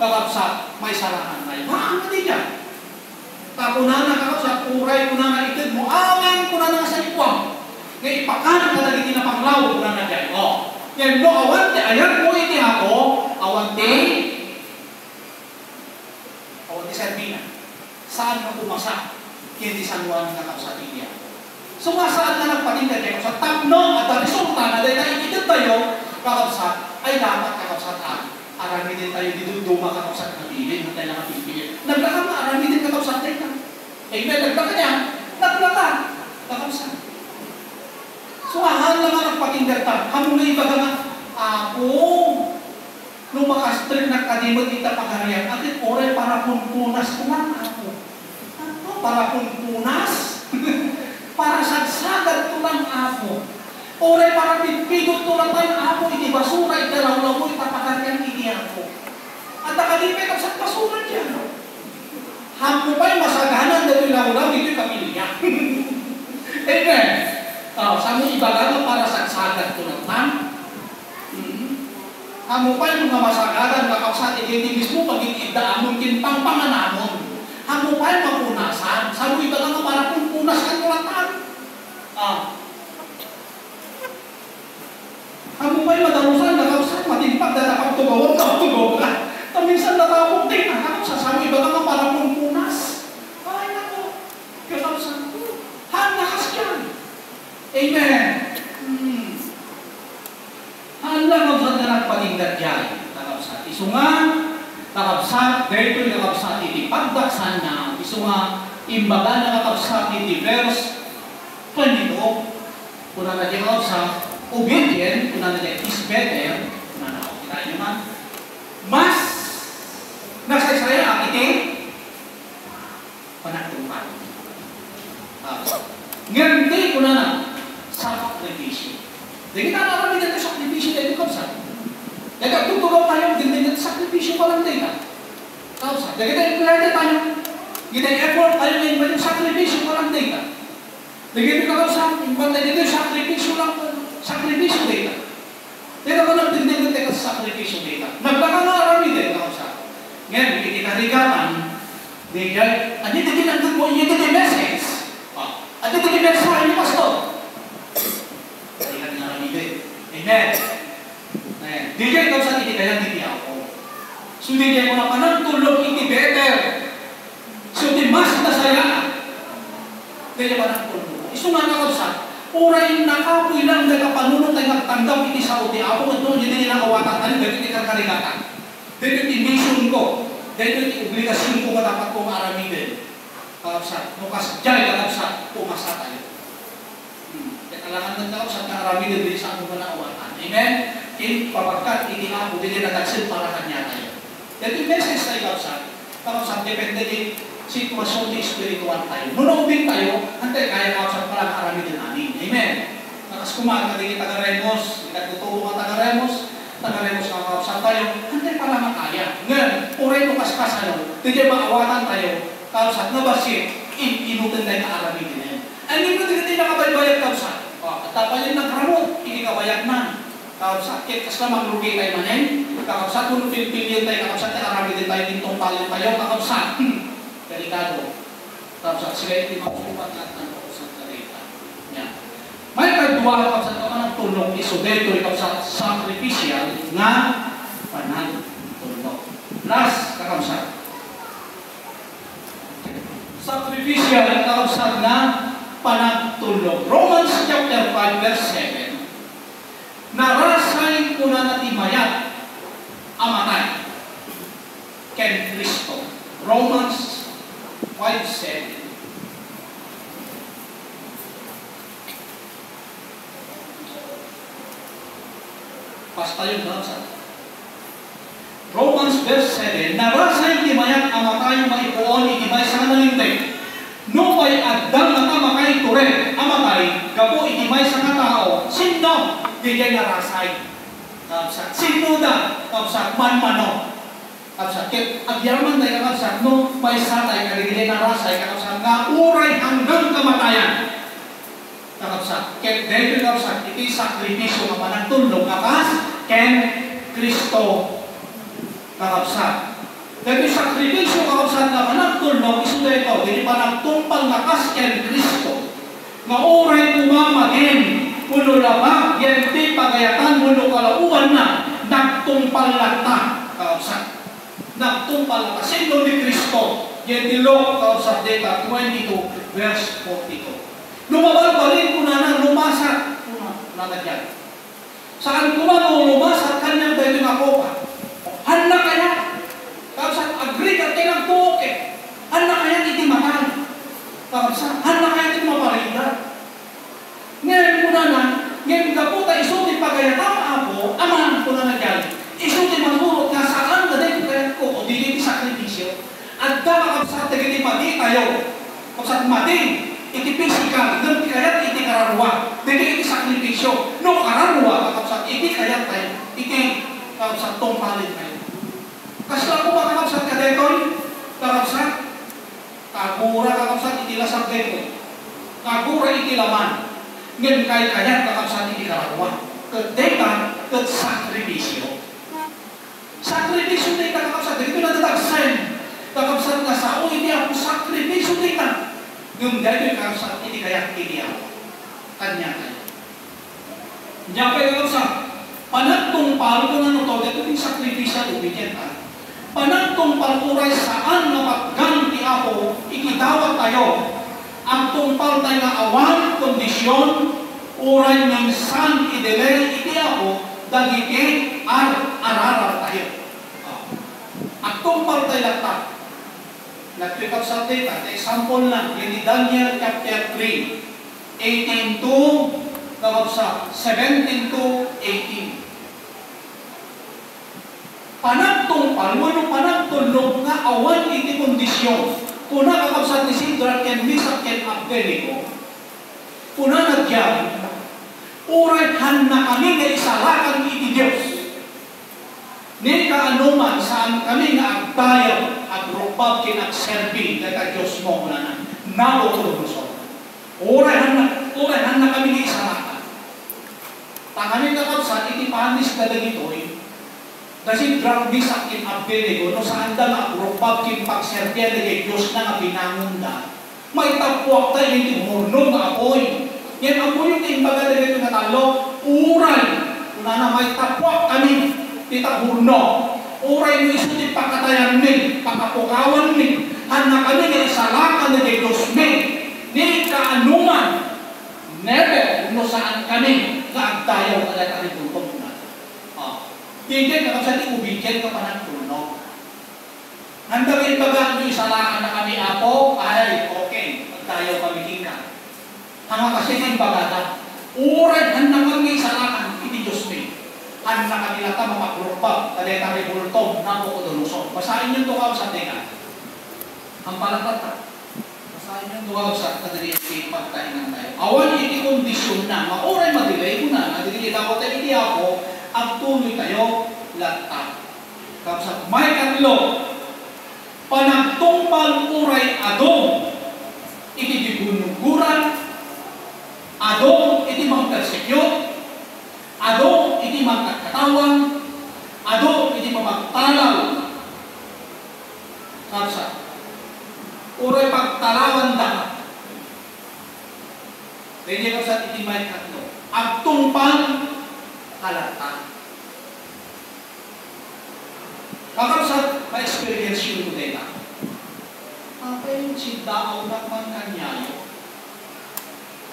kakapsat may sarahan tayo. Haan na di dyan. Kapunan na kakapsat, uray ko na itid mo, amin ko na sa ikwang. Ngayon, ipakanan ka na iti na panglaw ko na dyan. Yan mo, awante, ayan mo iti ako, awante Servina. Saan ka pumasa? Hindi San Juan kakapsat iti ako. So, saan na nagpatinda kayo? Sa tapno at ang resulta na dahil naikitid tayo, kakapsat, ay dapat kakapsat arami din tayo dito duma kakapsat na pilin, na tayo nakapipilin. Naglaka na, arami din kakapsat tayo na. Naglaka niya, naglaka, kakapsat. So, ahal lang nga nagpatinda tayo. Hamong na iba ka nga, ako, nung makastrik na kadimot kita pagharian, atin oray para punpunas ko lang ako. Ano? Para punpunas? Para sagsagad ko lang ako. Oray para pipigot ko lang tayo ako, iti basura, italaw-law mo, itapakarian, iti ako. At nakadipay ka sa basura dyan. Hamo pa'y masaganan na ilaw-law, ito'y pamilya. Amen. Sa mo ibagalan para sagsagad ko lang tayo. Hamo pa'y mga masaganan, kakapsat, iti mismo maging idaan mong kintang panganamon. Hamo pa'y mapunasan. Sa mo ibagalan para punasan ko lang tayo. Hamo pa'y madalusan, kakapsat, matimpag na nakaptugawag ka. Minsan natapog din, kakapsat, sa mo ibagalan para punas. Ay, nako. Kakapsat, hanakas yan. Amen. Handa kakapsat na nagpatinggat yan. Kakapsat, isungan, kakapsat, dito yung kakapsat, iti pagdaksan na, isunga, imbaga na kakapsat, iti verse 22, kuna na di kakapsat, obedient, kuna na di is better, kuna na ako, kita nyo man, mas, nasaysaya ang iti, panagtupan. Ngandi, kuna na, sakripisyo. Di kita naman din natin sakripisyo dito, kakapsat. Nagkatutulong tayo, hindi natin sakripisyo pa lang din. Kakapsat. Di kita implemente tayo. Kita effort tayo ngayon ba yung sakripisyo pa lang din. Di kita kakapsat, implemente dito yung sakripisyo lang. Sakripisyo dito. Dito ko lang din natin sa sakripisyo dito. Naglakangarami din, kakapsat. Ngayon, itinarigatan, di kaya, andi din natin mo, yun din yung message. Andi din yung message ni pastor. Amen. Amen. Di kaya ikaw sa iti kaya hindi ako. So di kaya ko na panagtulog iti better. So di mas nasaya. Kaya panagtulog. Iso nga na sa oray nakapoy lang nagkapanunod ay nagtanggap iti sa uti ako at doon hindi nila awatan tayo dito iti karkarigatan. Dito iti mission ko. Dito iti obligasyon ko dapat kong aramidin. Kakapsat. Nukas jay kakapsat. Pumasa tayo. Kaya alangan ng kakapsat na aramidin din sa akong manawatan. Amen? Papagkat iti ako din nagagsin para kanya tayo. Dito yung message tayo kakapsat. Depende din sitwasyon di spiritual tayo. Nunaubin tayo, antay kaya kakapsat palang aramidin namin. Amen? Nakas kumaga din taga-Remos, ikatutulong ang taga-Remos kakapsat tayo, antay pala makaya. Ngayon, uray mo kaskasano, di dyan maawatan tayo, kakapsat na basi, inutin tayo na aramidin na yun. Ang hindi mo din nakabaybayag kakapsat. At tapos yung nagramot, hindi kabayag na. Kakapsat, kas lamang lugi tayo manin, kakapsat, kung pilpilin tayo, kakapsat, aramidin tayo, dintong palin tayo, kakapsat. Delikado. Kakapsat, sila yung makukupat at ang kakapsat karita. Yan. May kagduwa kakapsat ka ng tulong iso dito kakapsat sacrificial na panagtulong. Last kakapsat. Sacrificial kakapsat na panagtulong. Romans chapter 5 verse 7. Narasay ko na natimayat amatay ken Kristo. Romans 5:7. Basta yun lang sa Romans verse 7. Narasay timayat amatay maipuon itimay sa nalintay. No may agdang nakamakay turen amatay gapo itimay sa katao. Sino? Di kay narasay. Sino da? Man-mano. Kapsat, agyaman tayo kapsat, no may satay, kaligilin na rasay, kapsat, nga uray hanggang kamatayan. Kapsat, dahil kapsat, iti sakripisyo nga managtulong, kapas, ken Kristo, kapsat. Dahil sakripisyo kapsat nga managtulong, iso na ito, hindi pa nagtumpal nakas ken Kristo. Nga uray umamagin, ulo labak, yan di pagayatan, ulo kalauan na, nagtumpal lata, kapsat. Nagtumpal na kasi ni Kristo. Yan nilok sa data 22 verse 42. Lumabalik ko na lumasat. Nalagyan. Saan ko na lumasat kanyang dahil nga kopa. Handa kaya. Kapsa agree ka tinang tuok eh. Handa kaya iti matay. Kapsa handa kaya iti maparida. Ngayon ko na ngayon ka po tayo isuti pagayatama ako. Aman ko na nagyan. Isuti manurot nga saan na dahil ko o dili ti sakripisyo. At kapsat iti mati tayo. Kapsat mati. Iti physical. Doon kayat iti kararwa. Dili iti sakripisyo. No kararwa kapsat iti kayat tayo. Iti kapsat tongpalin tayo. Kasi ako ba kapsat ka detoy? Kapsat kagura kapsat iti lasag detoy. Kagura iti laman. Ngayon kayat kapsat iti kararwa. Kedeka ket sakripisyo. Sakripisyo tayo kakapsat. Dito na tatagsan. Kakapsat na sa o hindi ako sakripisyo tayo. Yung dahil yung kakapsat, hindi kaya hindi ako. Kanya tayo. Diyan kayo kakapsat. Panagtungpal ko na ito. Dito yung sakripisyo obedient ha. Panagtungpal uray saan na pagganti ako, ikitawag tayo. Ang tungpal tayo na awan, kondisyon, uray minsan idelay iti ako, dagiti ararar tayo. At tungpal tayo latak. Nag-pick up sa data. Example lang. Yan ni Daniel chapter 3. 18 to, sa 17 to 18. Panagtungpal, wano panagtulog nga awan iti kondisyon. Puna kakapsat ni Sidra, ken Misak, ken Abednego. Puna nagyan. Urayhan na kami nga isalakan iti Diyos. Ni kaanuman saan kami nga agtayo, agrupag kinagserbi, kaya Diyos mo muna na. Nalutuluson. Urayhan na kami nga isalakan. Tanganin kakapsat, iti panis na dagitoy. Kasi drag Misak, ken Abednego, no saan da nga agrupag kinagserbi, kaya Diyos na nga pinangunda. May tapuak tayo yung timurnong nga apoy. Yan ang po yung imbaga na ito na talo, uray Una na may tapwak kami, tita hurno. Uray mo iso ti pakatayan mi, pakapukawan mi. Hana kami nga isalakan na Diyos mi. Ni kaanuman, never, no saan kami, kaagtayaw ka na kami tuntong na. Hindi ka sa ti ubigyan ka pa ng tulno. Handa rin baga nyo isalakan na kami, Apo, ay, okay, magtayaw kami hingka. Hanga kasi ng bagata, uray, handa kami isalakan, hindi Diyos mi. Handa kami lata mapagrupa, kadeta rin bultong, napukudulusong. Basahin nyo ito ka sa tika. Ang palakata. Basahin nyo ito ka sa kadali at pagkainan tayo. Awan iti kondisyon na, mauray madilay ko na, nadili dapat ay hindi ako, ang tuloy tayo, lata. Kapsa, may katlo, panagtumpal uray adong, iti dibunuguran, adong iti mag-persecute, adong iti magkakatawan, adong iti mamagtalaw. Kapsa, uray pagtalawan da. Kaya kapsa iti may katlo, agtumpal halata. Kakapsat, ma-experience yun today na. Apa yung sindaaw na man kanyayo?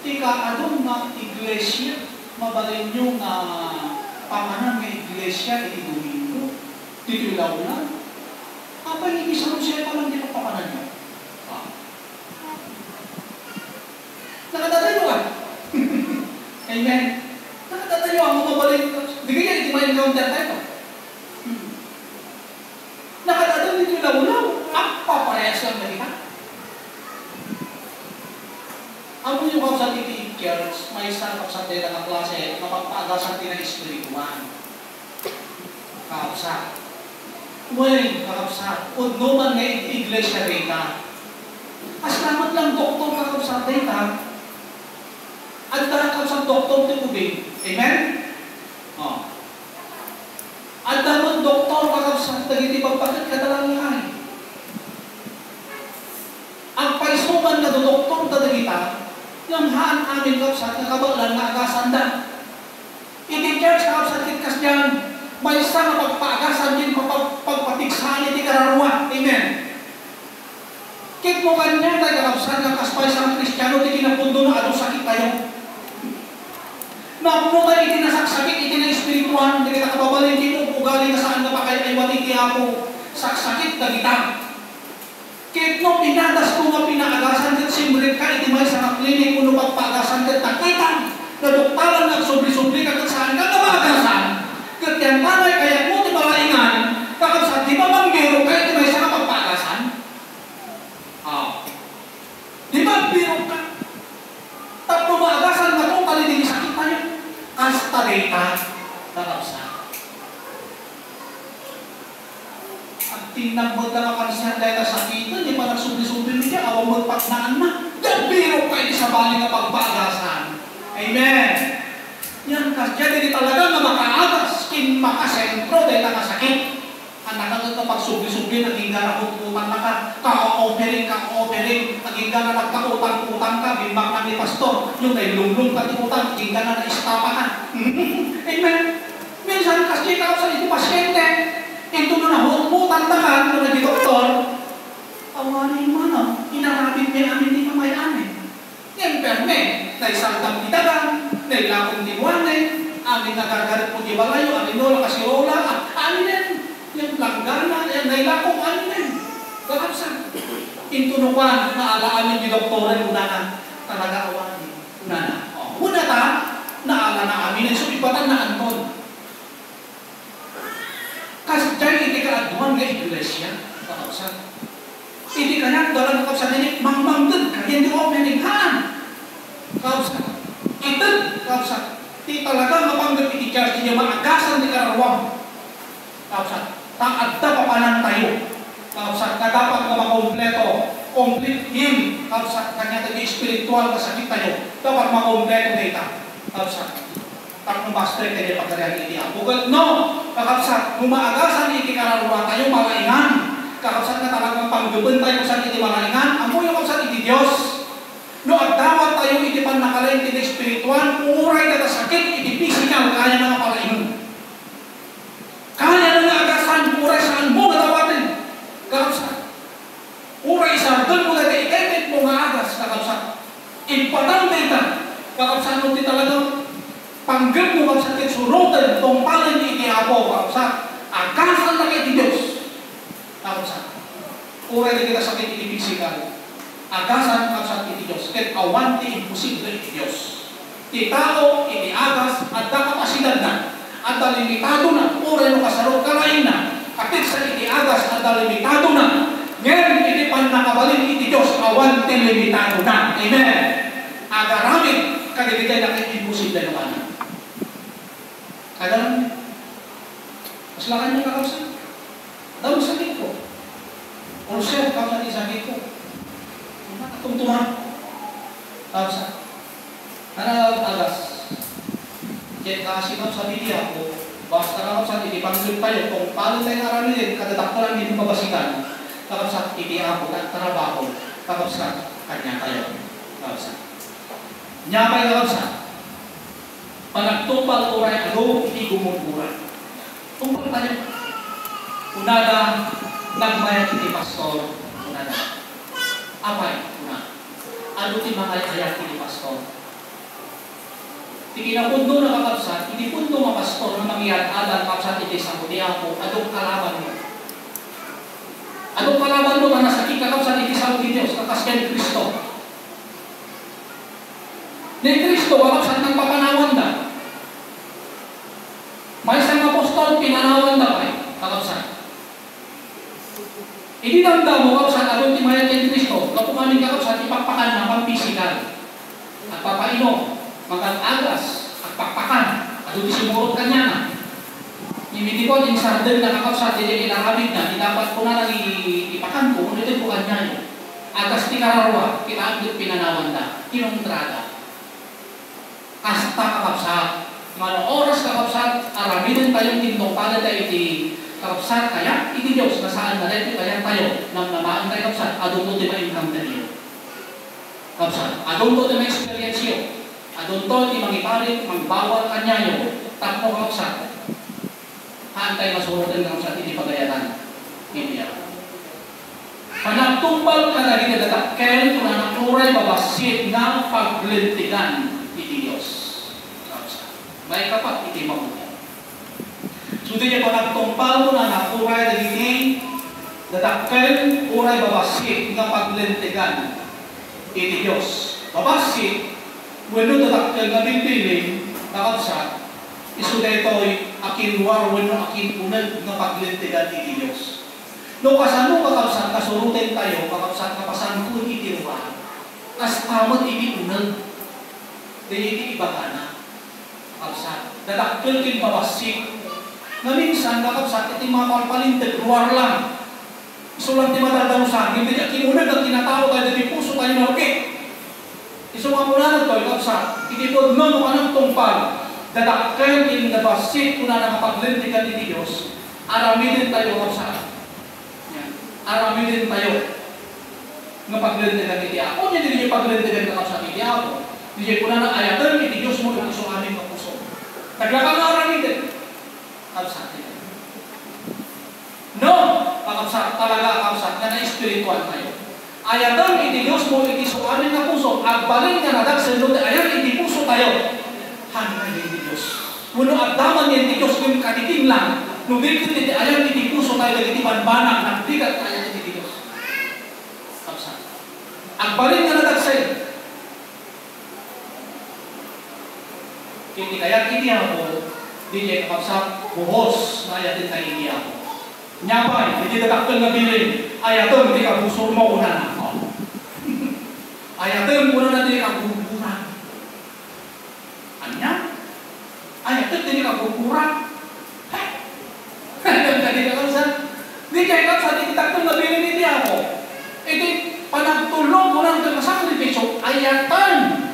Tika, anong na iglesia? Mabalin yung panganan ng iglesia, iti Domingo, dito ilaw na. Apa yung isang siya pa lang di papanan nyo? Nakatatayo ka? Amen. Nakatatayo ang mabalin. Di kaya iti ma-encounter tayo. Nakatatayo dito ilaw-law. Ang paparehas lang na kita. Ang yung sa titi church, may isang kapsante na klase na magpaagasan din ng espirituan. Kakapsa. Uy, kakapsa. Udno man na iglesia rita. Aslamat lang doktor kakapsa rita. At kakapsa doktor tibubing. Amen? At dapat doktor kakapsa tagiti pagpakit katalangihan. Ang paisuman na doktor tadagita, yung haan amin kapsat, nakabalan na agasan da. Iti church kapsat kitkas dyan, may isa na pagpaagasan din pagpatigsahan iti kararwa. Amen. Kit mo kanya tayo kapsat, nakaspay sa Kristiyano, iti kinapundo na anong sakit tayo. Napuno tayo iti nasaksakit, iti na espirituan, hindi kita kababalin dito, ugali na saan na pa kayo aywan iti ako, saksakit na kita. Kahit nung pinadas ko nga pinaagasan din simrit ka, iti may sa klinik kung pagpaagasan din, nakita na doktaran nagsubli-subli ka kung saan ka nabagasan. Kahit yan tanay, kaya mo di malaingan, kakabsat, di ba mangbiro ka, iti may sa pagpaagasan? Di ba biro ka? Tapos maagasan na kung kalidin sakit tayo, kasta data, kakabsat. Tingnan mo na kansiyan dahil sakitan, di pa nagsubli-subli niya, awang magpagnaan na. Gabiro kayo sa bali na pagpagasan. Amen. Yan kasi hindi talaga na makaagas, kin makasentro dahil nakasakit. Ang nakagod na pagsubli-subli, naging ganakutuman na ka, ka-offering, naging gana nagkakutang-utang ka, bimbang na ni pastor, yung nailunglong ka utang, naging gana na-istapa ka. Amen. Minsan kasi ka sa ito pasyente, ito na humutan na ka, ito na di doktor, awanin mo na, inarabit may amin di kamay amin. Yan perme, na isang damitagan, na ilakong dibuanin, amin nagagalit mo di balayo, amin nola kasi ola, amin yan, yung langgana, yan na ilakong amin yan. Kakapsan, intunukan na ala amin di doktoran, una na, talaga awanin, una na. Una ta, naala na amin, so ibatan na anton. Kasi dahil hindi ka aduan nga iglesia, kakapsan. Hindi ka na dalang kakapsan din, mang-mangdun ka, hindi ko meninghaan. Kakapsan. Ito, kakapsan. Di talaga mapanggat iti church niya, maagasan di karawang. Kakapsan. Taadda papanan tayo. Kakapsan. Na dapat na makompleto. Complete him. Kakapsan. Kanya tayo spiritual na sakit tayo. Dapat makompleto data. Kakapsan. Takong master kayo pagkarihan iti ako. No! Kakapsat, umaagasan iti kararuwa tayo malaingan. Kakapsat na talagang pagduban tayo sa iti malaingan. Ang po yung kapsat iti Diyos. No, agdawat tayo iti panakalain iti spiritual, uray na sakit iti physical, kaya na malaingan. Impatang kita, kakapsan mo ti talagang panggap mo kakapsan ti surutan, tungpalan iti Apo, kakapsan, agasan na kay Diyos. Kakapsan, uray na kita sakit iti physical, agasan kakapsan iti Diyos, ket awan ti imposible iti Diyos. Ti tao, iti agas, at kapasidad na, at limitado na, uray no kasarot kalain na, kapit sa iti agas, at limitado na, ngayon, iti panakabalin iti Diyos, awan ti limitado na. Amen. Agaramit, kadigigay na kay imposible naman. Agaramit. Mas lakan niya kakapsan. Daw sakit ko. O siya, kakapsan sakit ko. Tungtungan. Kakapsan. Ano agas? Kaya kasi kakapsan iti ako, basta kakapsan iti panggil tayo, kung paano tayo naramitin, kadataktalan din mabasikan, kakapsan iti ako, trabaho, kakapsan, kanya tayo. Kakapsan. Nyapay kakapsan. Panagtumpal uray ado, iti gumugura. Tumpal tayo. Unada, nagmayat iti pastor, unada. Apay, una. Ano ti makayayat iti pastor? Ti kinapundo na kakapsan, iti pundo nga pastor na mangyat adan kakapsan iti samudi ako, adong kalaban mo. Adong kalaban mo na nasakit kakapsan iti samudi Diyos, kakasyan Kristo. Ni Kristo, kakapsan ng papanawan na. May isang apostol, pinanawan na pa kakapsan. Hindi nanda mo kakapsan, adong timayat ni Kristo, kapumanin kakapsan, ipakpakan na pampisikal. At papainom, mag-agas, at pakpakan, adong isimurot kanya na. Imiti ko, yung sarden na kakapsan, hindi inaramid na, di dapat ko na lang ipakan ko, ulitin ko kanya yun. Agas ti kararwa, kinaagdot pinanawan na, kinontrada. Kasta kakapsan, mga oras kakapsan, aramitin tayong tindong tayo iti kakapsan, kaya iti Diyos, nasaan na rin, kaya tayo, nang namaan tayo kakapsan, adong to di ma-income na niyo. Kakapsan, adong to di ma-experience yun. Adong to di mangiparit, mangbawal kanya yun, takpo kakapsan. Haantay masurutin kakapsan, iti pagayanan. Hindi yan. Panagtumbal ka na rin nadatakkel, kung nanakluray babasit ng paglintigan iti Diyos. May kapat, iti mabuti. So, di niya panagtumbal mo na nakuray na iti nadatakkel, uray babasit ng paglintigan iti Diyos. Babasit, wano nadatakkel na bimbiling, nakapsa, iso deto'y akin war, wano akin unag ng paglintigan iti Diyos. No kasano kakapsan, kasurutin tayo, kakapsan, kapasan ko iti ruwa. As tamad iti unag. Dahil iti iba ka na. Kakapsan. Dadakkel kin babasik. Na minsan, kakapsan, iti mga kalpalintig, ruwar lang. Iso lang ti matadalusan. Hindi niya kinunag ang tinatawag ay dati puso tayo na okay. Iso mga mula na ito, kakapsan. Iti po, no ka ng tungpal. Dadakkel kin babasik kung na nakapaglintigan iti Diyos. Aramidin tayo, kakapsan. Arami din tayo ng paglintigan iti ako. Hindi niyo paglintigan ka sa iti ako. Hindi ko na ayatan, iti Diyos mo ito sa aming kapuso. Naglakang arami din. Kapsat din. No! Kakapsat, talaga kapsat, na na-espiritual tayo. Ayatan, iti Diyos mo iti sa aming kapuso. Agbalin ka na dagsan doon, ayan, iti puso tayo. Hanay iti Diyos. Kuno agdaman niya iti Diyos kung katiting lang. Nubigit iti ayan, iti puso tayo, iti banbanak, nagbigat tayo. Agbalin nga na dagsay. Kini kaya kini ako, di niya kapagsak, buhos na ayatin tayo ini ako. Nyapay, hindi dadaktan na bilin, ayatin, hindi ka busur mo una na ako. Ayatin, una na hindi ka buburan. Anya? Ayatin, hindi ka buburan. Heh! Hindi ka kapagsak. Di kaya kapagsak, hindi dadaktan na bilin hindi ako. Iti, panagtulong mo lang ng sakripisyo, ayatan.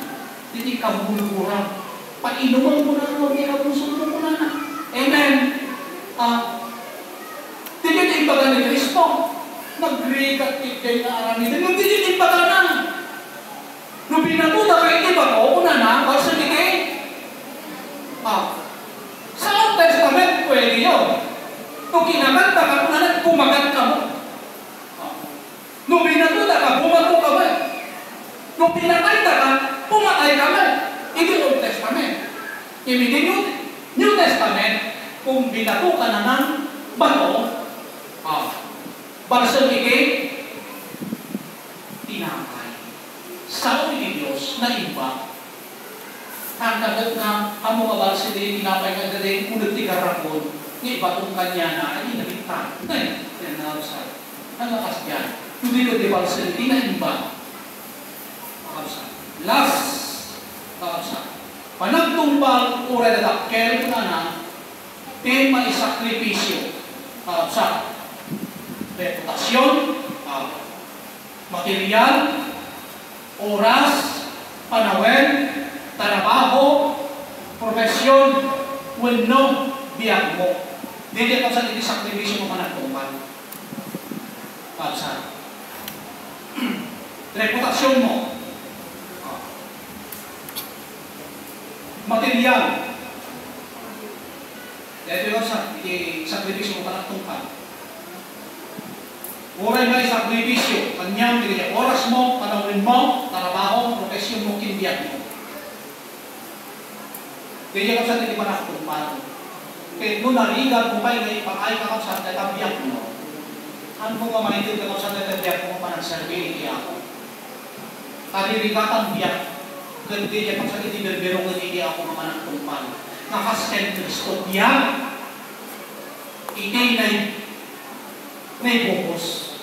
Hindi ka bulukurang. Painuman mo na naman, hindi ka bulusunan mo na. Amen. Hindi ka ibaga ni Kristo. Nag-regat ikay na aramitin. Hindi ka ibaga na. Nung pinatuta ka iba ko, una na, basta hindi sa Old Testament, pwede yun. Nung kinaganta ka, una na, kumagat ka mo. Nung binatuta ka, bumato ka ba? Nung pinatay ka, pumatay kami. Iti Old Testament. Iti New Testament, kung binato ka na ng bato, balasang iti, tinapay. Sa iti Diyos na iba, ang nagat na ang mga balas iti tinapay nga dali, unod ti karapon, nga ibatong kanya na, ay nabintang. Ngayon, tinawasay. Ang lakas yan. Hindi ko di balas iti na iba. Last, panagtumbal o redakkel na na, may sakripisyo. Reputasyon, material, oras, panawin, trabaho, profesyon, wano, biyak mo. Hindi ka sa sakripisyo mo panagtumbal. Reputasyon mo. Material. Dito yung sakripisyo mo ka ng tungkal. Oray na sakripisyo, kanyang bigay oras mo, panawin mo, trabaho, profesyon mo, kindiyak mo. Kaya ka sa hindi pa nakatungkal. Kaya nung narigal mo pa yung ipakay ka sa tatabiyak mo, ano mo ka maintin ka sa tatabiyak mo pa ng sarili ako? Karirigatan biyak. Kundi niya pang sakit iberbero nga hindi ako naman ang tumpal. Nakasken Kristo niya. Ikay na ibukos.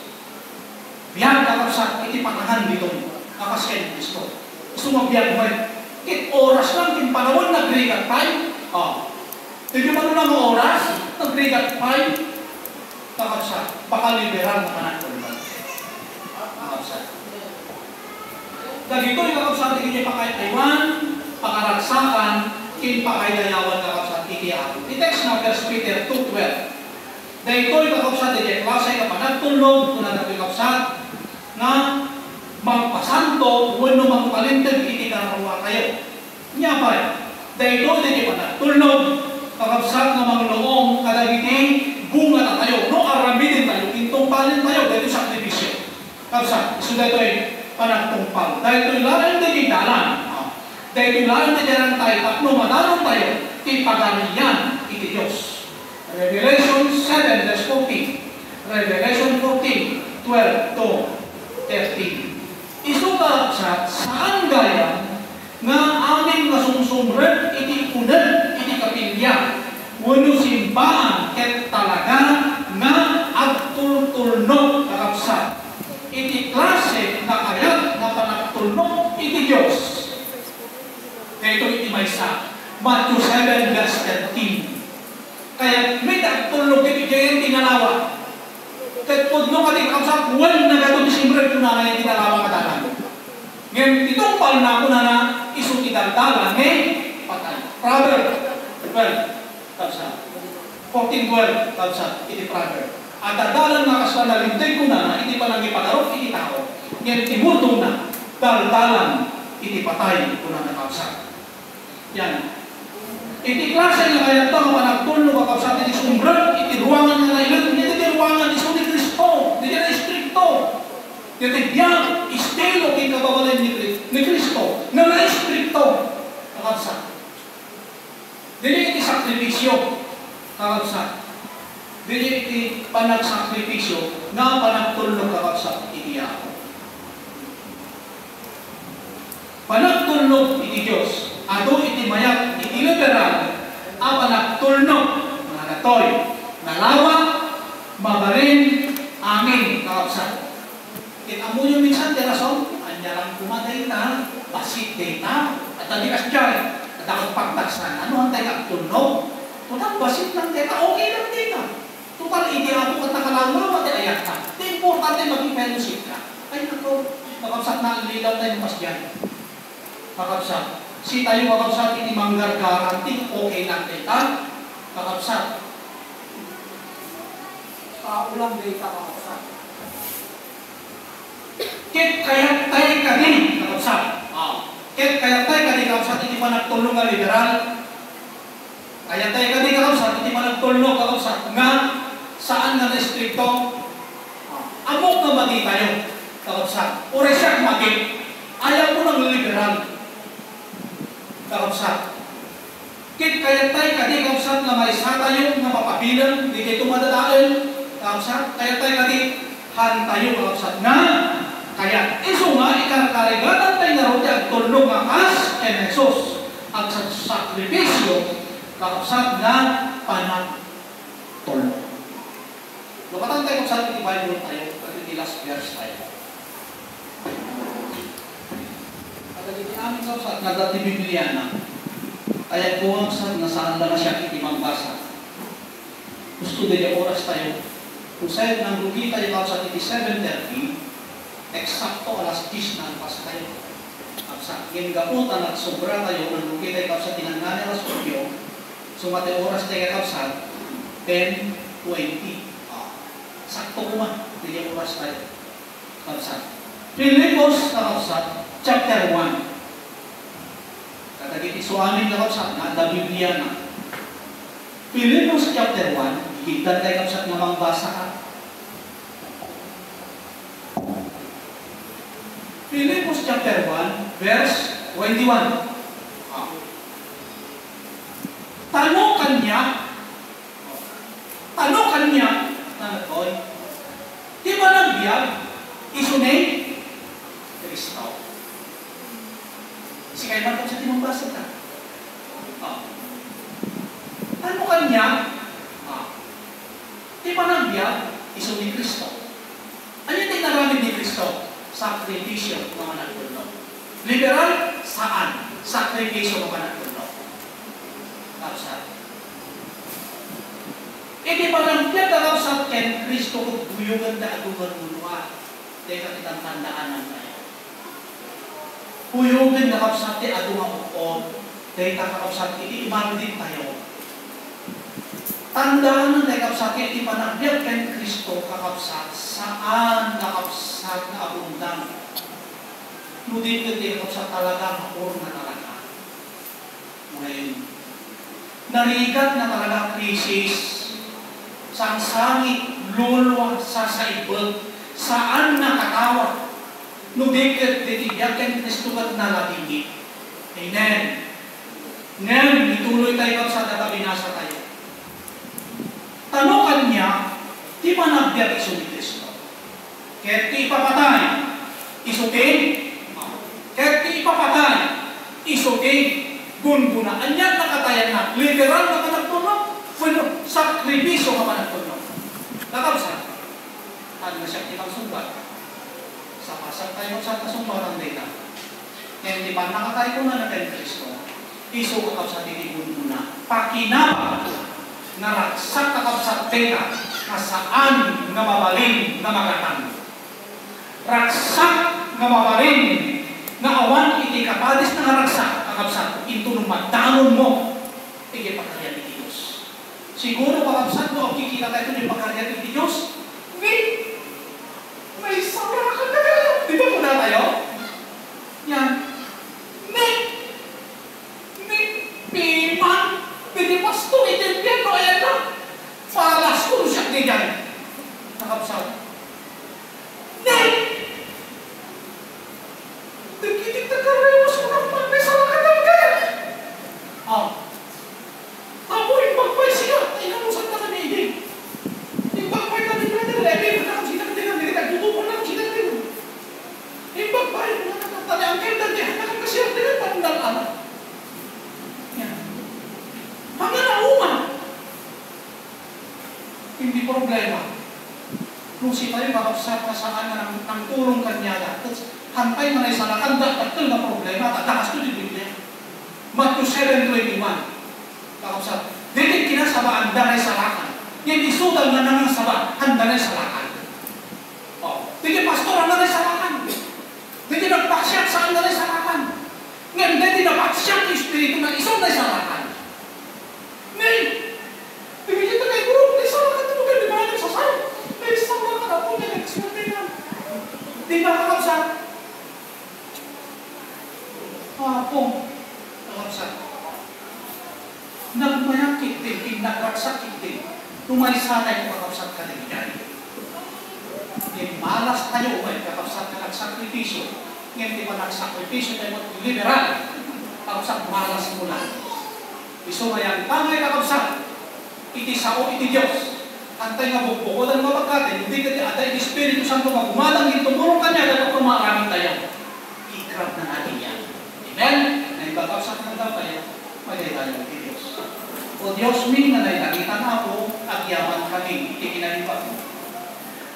Biyan kakapsa, iti panahan dito. Nakasken Kristo. Gusto mo biyan mo kit oras lang, kin panahon, nag-regat time. Hindi mo lang oras, nag-regat time. Kakapsa, baka liberal naman ang tumpal. Kakapsa. Dagito yung kakapsat hindi pakay-taiwan, pakaragsakan, kin pakay-dayawan kakapsat hindi ako. I-text na 1 Peter 2:12. Dagito yung kakapsat hindi klase ka pa nagtulog, kung nagkato yung kakapsat, na magpasanto, wano magpalintig, itinarawa kayo. Niya pa rin. Dagito hindi pa nagtulog, kakapsat na mangloong kadagiti, bunga na tayo. No, aramidin tayo, intong palin tayo, dahito sakripisyo. Kakapsat, so dahito panagtumpal. Dahil ito'y larang na dalan. Dahil ito'y larang na dalan tayo, at numadalong tayo, ipagalian iti Diyos. Revelation 7, verse 14. Revelation 14, 12 to 13. Isuta saan gaya nga aming nasumsumred iti uned iti kapilya. Wano simbahan ket talaga nga agtultulnog kakapsat. Iti klase na kayat na panagtulnog iti Diyos. Ito iti maysa. Matthew 7 verse 13. Kaya may nagtulnog iti Diyan tinalawa. Kaya pudno ka di kakapsat, wal na gato di simbre kung na yung tinalawa kadalan. Ngayon, itong pal na ako na iso itagdalan, patay. Proverb 12, kapsat. 14-12, kapsat, iti proverb. At adalan na kasanalintig ko na, iti pa nang ipadarok, iti tao. Ngayon, timutong na, daldalan, iti patay ko na nakapsat. Yan. Iti klase na kaya ito, managtulog kakapsat, iti sumbran, iti ruangan na nailan, iti ruangan, iso ni Kristo, iti na istrikto. Iti biyang, istelo, iti kababalan ni Kristo, na na-istrikto, kakapsat. Dili iti sakripisyo, kakapsat. Dili iti panagsakripisyo na panagtulog kakapsat iti ako. Panagtulog iti Diyos, ato iti mayak, iti liberal, ang panagtulog, mga natoy, nalawa, mabarin, amin, kakapsat. Kita mo yung minsan, tirason, anya lang kumaday na, basit day na, at tadikas dyan, at ako pagtaksan, ano ang tayo agtulog? Tunang basit lang tayo, okay lang tayo. Tutal, hindi ako kung nakalalawa, pati ayak ka. Di importante maging fellowship ka. Ay, naku, kakapsat na lilaw tayo mas dyan. Kakapsat. Si tayo kakapsat, hindi manggargaranting, okay lang tayo. Kakapsat. Ulang data kakapsat. Kit kaya tayo ka din, kakapsat. Kit kaya tayo ka din, kakapsat, hindi pa nagtulong nga liberal. Kaya tayo ka din, kakapsat, hindi pa nagtulong, kakapsat. Nga, saan na restrikto? Amok na magi tayo, kakapsat. Ure siya magi. Ayaw ko ng liberal. kakapsat. Kit kaya tayo kadi kakapsat na may isa tayo na papabilang, di kayo tumadadaan, kakapsat, kaya tayo kadi han tayo kakapsat na, kaya iso nga ikarkarigatan tayo na rin ang tulong ang as en Jesus ang sakripisyo kakapsat na panagtulong. Lupatan tayo kakapsat, di Bible tayo, at di last verse tayo. Di amin kakapsat, nagdati Biblia na. Kaya po sa nasaan lang siya itimagbasa. Gusto din yung oras tayo. Kung sa'yo nang rugi tayo kakapsat, iti 7:30, eksakto alas 10 na alpas tayo. Kakapsat, gingaputan at sobra tayo, nang rugi tayo kakapsat, tinanggani alas 8, sumati oras tayo kakapsat, 10:20. Sakto kuma, hindi yung oras tayo. Kakapsat. Filipos kakapsat, chapter 1. Katagit isuamin kakapsat na the Biblia na. Filipos chapter 1, higdan tayo kakapsat na mangbasa ka. Filipos chapter 1, verse 21. Tanong kanya, nanotoy, di ba nagbiag, isunay, Kristo. Si kaya man sa tinumbasa ka. Ano kanya? Di ba nagbiag, isunay Kristo. Ano yung tinagamit ni Kristo? Sakripisyo ng managtulog. Liberal, saan? Sakripisyo ng managtulog. Kapsat. Di ba nagbiag ka kapsat ken Kristo kung buyugan na adugan muluha. Teka kitang tandaan tayo. Huyugin na kapsat ti aduang ukod. Teka kapsat iti imano din tayo. Tandaan ng tayo kapsat iti panagbiag ken Kristo kakapsat. Saan kakapsat na abundang. Nudin ko tayo kapsat talaga makor na talaga. Ngayon, narigat na talaga krisis. Sangsangit, lulwa, sasaibag. Saan nakatawa? Nubigat ditibiyag ken Kristo kat nalatinggi. Amen. Ngayon, ituloy tayo sa binasa tayo. Tanong niya, di ba nagbiag iso ni Kristo? Kahit di ipapatay, isutin. Kahit di ipapatay, isutin. Gungguna. Anyan nakatayan na. Literal na panagtulog. Bueno, sakripisyo ka panagtulog. Nakapsa. Ano na siya kitang sumbat. Sa pasag tayo sa kasumbat ang data. Ngayon, di ba nakatay ko na kay Kristo? Iso kakap sa tinibun mo na. Pakinaba na raksak kakap sa data na saan nga mabaling na magatang. Raksak nga mabaling na awan iti kapadis na raksak kakap sa ito nung magdanon mo. Ige pagkaryan ni Diyos. Siguro kakap sa mo, kikita tayo yung pagkaryan ni Diyos. May sabra ka na kayo. Di ba muna tayo? Yan. Piman. Pwede pasto. Itindihan ko. Ayan na. Falas ko siya diyan. Nakapsaw. Nagkitig na karayos ko ng pagpesa na kanang kaya. Ako yung magpay siya. Ay namusan na kami. Yung magpay na nila nila. Lebi na kami siya nila. Nagtutupan na kami siya nila. Yung magpay na nakatali. Ang kaya na nakakasya nila. Pandang anak. Hanggang nauma. Hindi problema. Kung si tayo makapsat na saan na ng tulong kanyada, hantay man ay salakan, dapat na problema, tatakas to din Biblia. Matthew 7:21. Kakapsat. Dito kinasabaan, danay salakan. Yung isudan na nang saba, handanay salakan. Dito pastor, handanay salakan. Dito nagpaksyak sa handanay salakan. Ngayon, dito nagpaksyak espiritu na isunday salakan. Ngayon, bibigyan na kayo, guru, may salakan ito, di ba nagsasal? May salakan na po, may nagsimulay na. Di ba kakapsat? Kakapsat. Nagmayakit din, nagraksak din. Tumaysa tayo kakapsat ka din yan. Malas tayo, may kakapsat ka nagsakripisyo. Ngayon, di ba nagsakripisyo tayo liberal? kakabsat malas mula. Iso ngayon, tangay kakabsat, iti sao iti Diyos. Antay nga bukbukodan nga pagkatin, hindi ka ada iti Espiritu Santo nga gumadang ito, murong kanya, dapat kumaraming tayo. Ikrap na natin yan. Amen? Naibagabsat ng daw tayo, magay tayo iti Diyos. O Diyos min na nakita na ako, agyaman kami, iti kinalipat mo.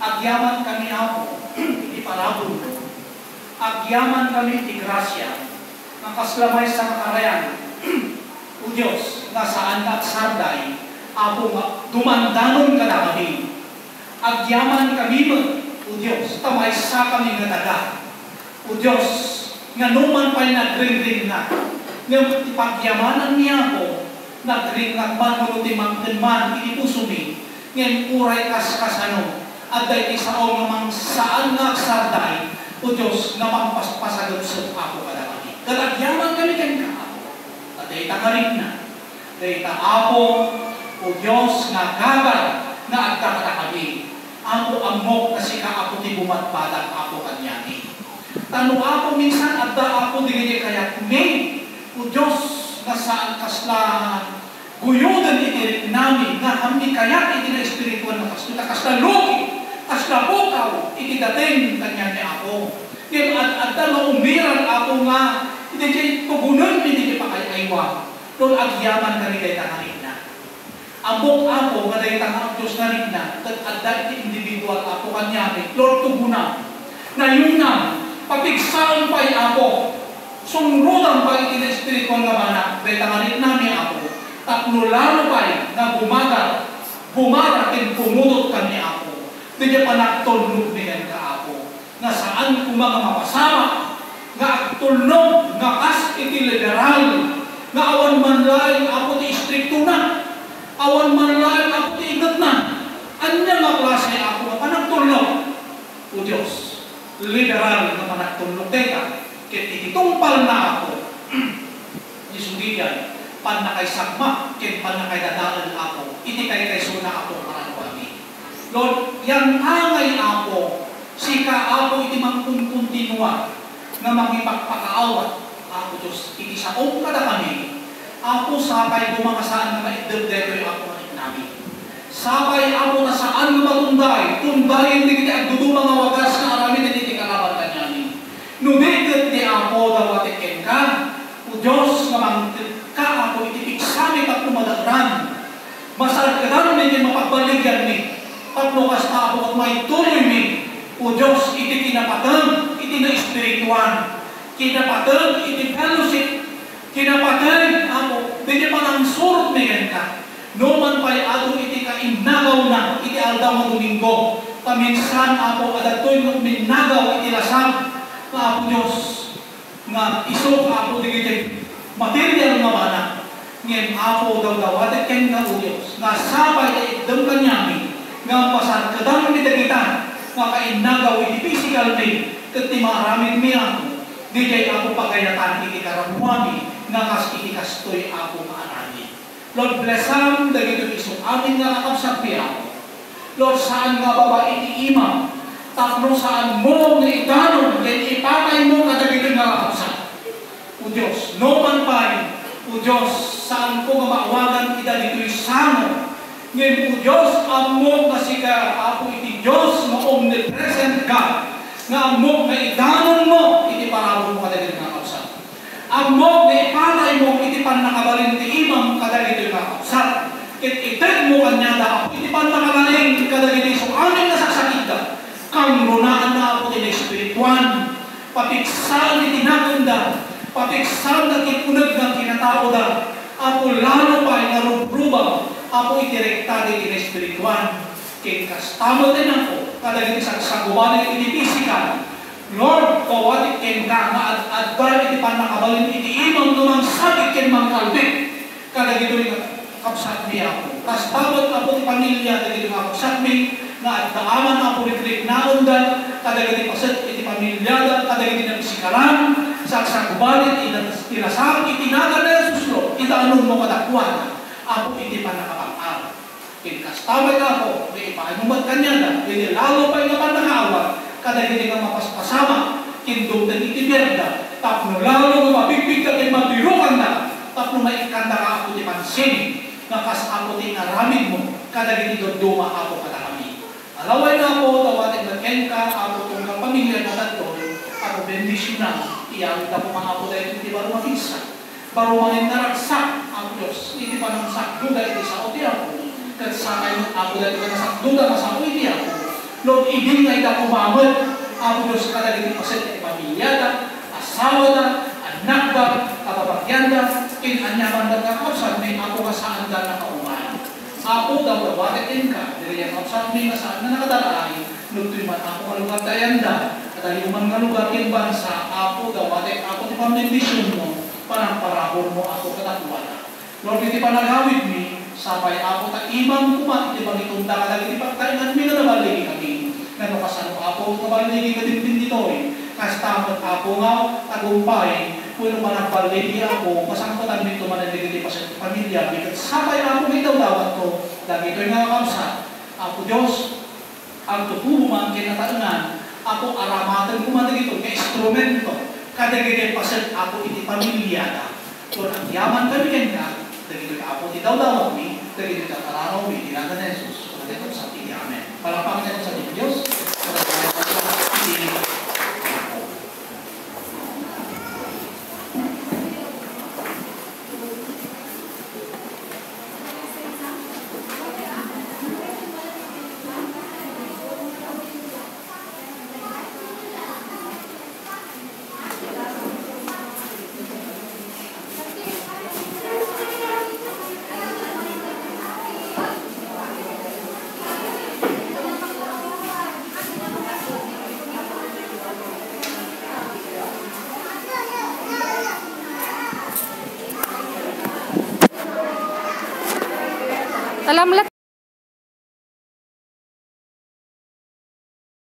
Agyaman kami ako, iti parabol mo. Agyaman kami iti grasya, ng kaslamay sa kakarayan. O Diyos, nasaan at sarday, ako dumandanon ka na kami. Agyaman kami mo, O Diyos, tamay sa kami nga daga. O Diyos, nga numan pa'y nagring-ring na. Nga ipagyamanan niya ako, nagring nagman mo ti man, inipuso mi, ngayon uray kas-kasano, at dahil isaon namang saan nga sarday, O Diyos, nga pangpaspasagod sa ako kada kami. Kalagyaman kami kami ka ako. At dahil tangarin na. Dahil ako, O Diyos, nga gagal, nga agda kada kami. Ako amok na si ako ti bumatpadak ako kanyani. Tano ako minsan, agda ako digili kaya may, O Diyos, nga saan kasla guyudan iti namin, nga kami kaya iti na espiritual na kasla lugi, kasla bukaw, iti dating kanyani ako. Kaya at na umiran ako nga, hindi kayo tugunan, hindi kayo pakayaywa. Doon agyaman kami kayo tangarin na. Amok ako, nga dahi tangang Diyos na rin na, at dahil individual ako kanyari, Lord tugunan. Ngayon na, papigsaan pa'y ako, sumrudan pa iti na espiritual nga manak, dahil tangarin namin ako, tapno lalo pa'y na bumarating pumudot kami ako, di niya panagtulog niyan ka ako, na saan ko mga mapasama, nga agtulog, nga kas iti liberal, nga awan man laing ako ti istrikto na, awan man laing ako ti igat na, anya nga klase ako nga panagtulog, O Diyos, liberal na panagtulog, teka, kaya ititumpal na ako, Isugiyan, pan na kay sagma, kaya pan na kay dadaan ako, iti kay suna ako karanwami. Lord, yang angay ako, sika ako iti mangkuntinua, na magipagpakaawat, ako Diyos, iti saong kada kami, ako sabay bumangasaan na maidagdegoy ako ng namin. Sabay ako na saan na matunday, tundayin di kita agdudu mga wagas na aramin na iti kalaban kanyami. Numigat di ako dawatikin ka, O Diyos, na mangtit ka ako iti piksamit at pumadagran. Masarkadan na hindi mapagbaligyan ni, at lukas na ako at may tuloy ni, O Diyos, iti kinapatan, iti na espirituan, kinapatan, iti fellowship, kinapatan ako, hindi pa nang surot niyan ka. No man pa'y ato iti kainagaw na, iti aldaw ng Domingo, paminsan ako, adatoy ng minagaw, iti lasang, na ako Diyos, nga iso ako digiti material nga mana, ngayon ako daw at ken nga O Diyos, nga sabay ay idam kanyami, nga pasarkadang midagita, nga kainagaw iti physical me, kat ti maraming mi ako, di kay ako pagayatan iti karamuami, nga kas iti kastoy ako maarami. Lord, blessam, dagito isong amin nga nakapsapi ako. Lord, saan nga baba iti imam, tapno saan mo nga itanon, yan ipatay mo kadagito nga nakapsap. O Diyos, no man pa'y, O Diyos, saan ko nga maawagan ida dito'y samo. Ngayon, O Diyos, amok na sika, ako iti Diyos, na omnipresent God, nga amok na itanon mo, iti parabol mo kadagito nga nakapsap. Amok na ipatay mo, iti panakabalin ti imam, kadagito nga nakapsap. Kit ited mo kanya da, iti panakabalin, kadagito isong amin na saksakit da. Kang runaan na ako din espirituan, papiksaan iti nakanda, papiksaan na kipunag ng kinatao da, ako lalo pa ay narubruba, ako itirekta din iti espirituan, kikastamo din ako, kadagiti sagsaguan ng iti physical. Lord, kawatik ken ka, at-adbar iti panakabalin iti imang numang sakit ken mang kalbit, kadagito rin kapsat mi ako. Kastabot ako ti pamilya, kadagito nga kapsat mi, na at naaman na ako rin na undan, kadagiti paset iti pamilya, kadagiti na pisikalan, saksagubalit, inasang, itinaga na suslo, itaanong mo kadakwan, ako iti panakapang-aral. Kinkastamat ako, may ipaanumat kanya na, hindi lalo pa yung panakaawat, kadagiti nga mapaspasama, kindutan iti berda, tapno lalo nga mapipig ka kay matirukan tapno maikanda ka ako di pansin, nakas ako di naramid mo, kadagiti doduma ako kada kami. Alaway na ako, dawatin na ken ka, ako tong pamilya na tato, ako bendisyon na, iyang na po mga ako dahil hindi baru mafisa. Baru mga naraksak ang Diyos, hindi pa nang sakduda iti sa oti ako, kat sa kayo ako dahil ka nasakduda na sa iti ako, Lord, ibig na ita kumamot, ako Diyos kadagiti pasit pamilya na, asawa na, anak ba, kapapagyan na, kinanyaman na kakausan, may ako kasaan na nakauman. Ako daw dawatin ka, dili yan kausan, may kasaan na nakadalay, nagtuloy man ako kalugar tayanda, at ayuman kalugar kin bansa, ako dawatin ako di pamindisyon mo, parang-parahon mo ako katakuan. Lord, iti panagawid mi, sapay ako ta imam kumat, iti pangitunda ka lagi, iti pagtaingan mi na nabaligi kami. Ngano kasano ako, nabaligi ka din dito eh. Kastamot ako nga, tagumpay, kung managbaligi ako, masangkatan dito managigiti pa sa pamilya, because sapay ako may dawdawan ko, lagi ito'y nakakausa. Ako Diyos, ang tutuman kinataangan, ako aramatan kumatig ito, may instrumento, kadagigay pasit ako iti pamilya na. Kung ang yaman kami kanya, dagito ka ako itawdawag mi, dagito ka kararaw mi, tinaga na Jesus. Dagito sa pili, amen. Palapakan natin sa Diyos. Alam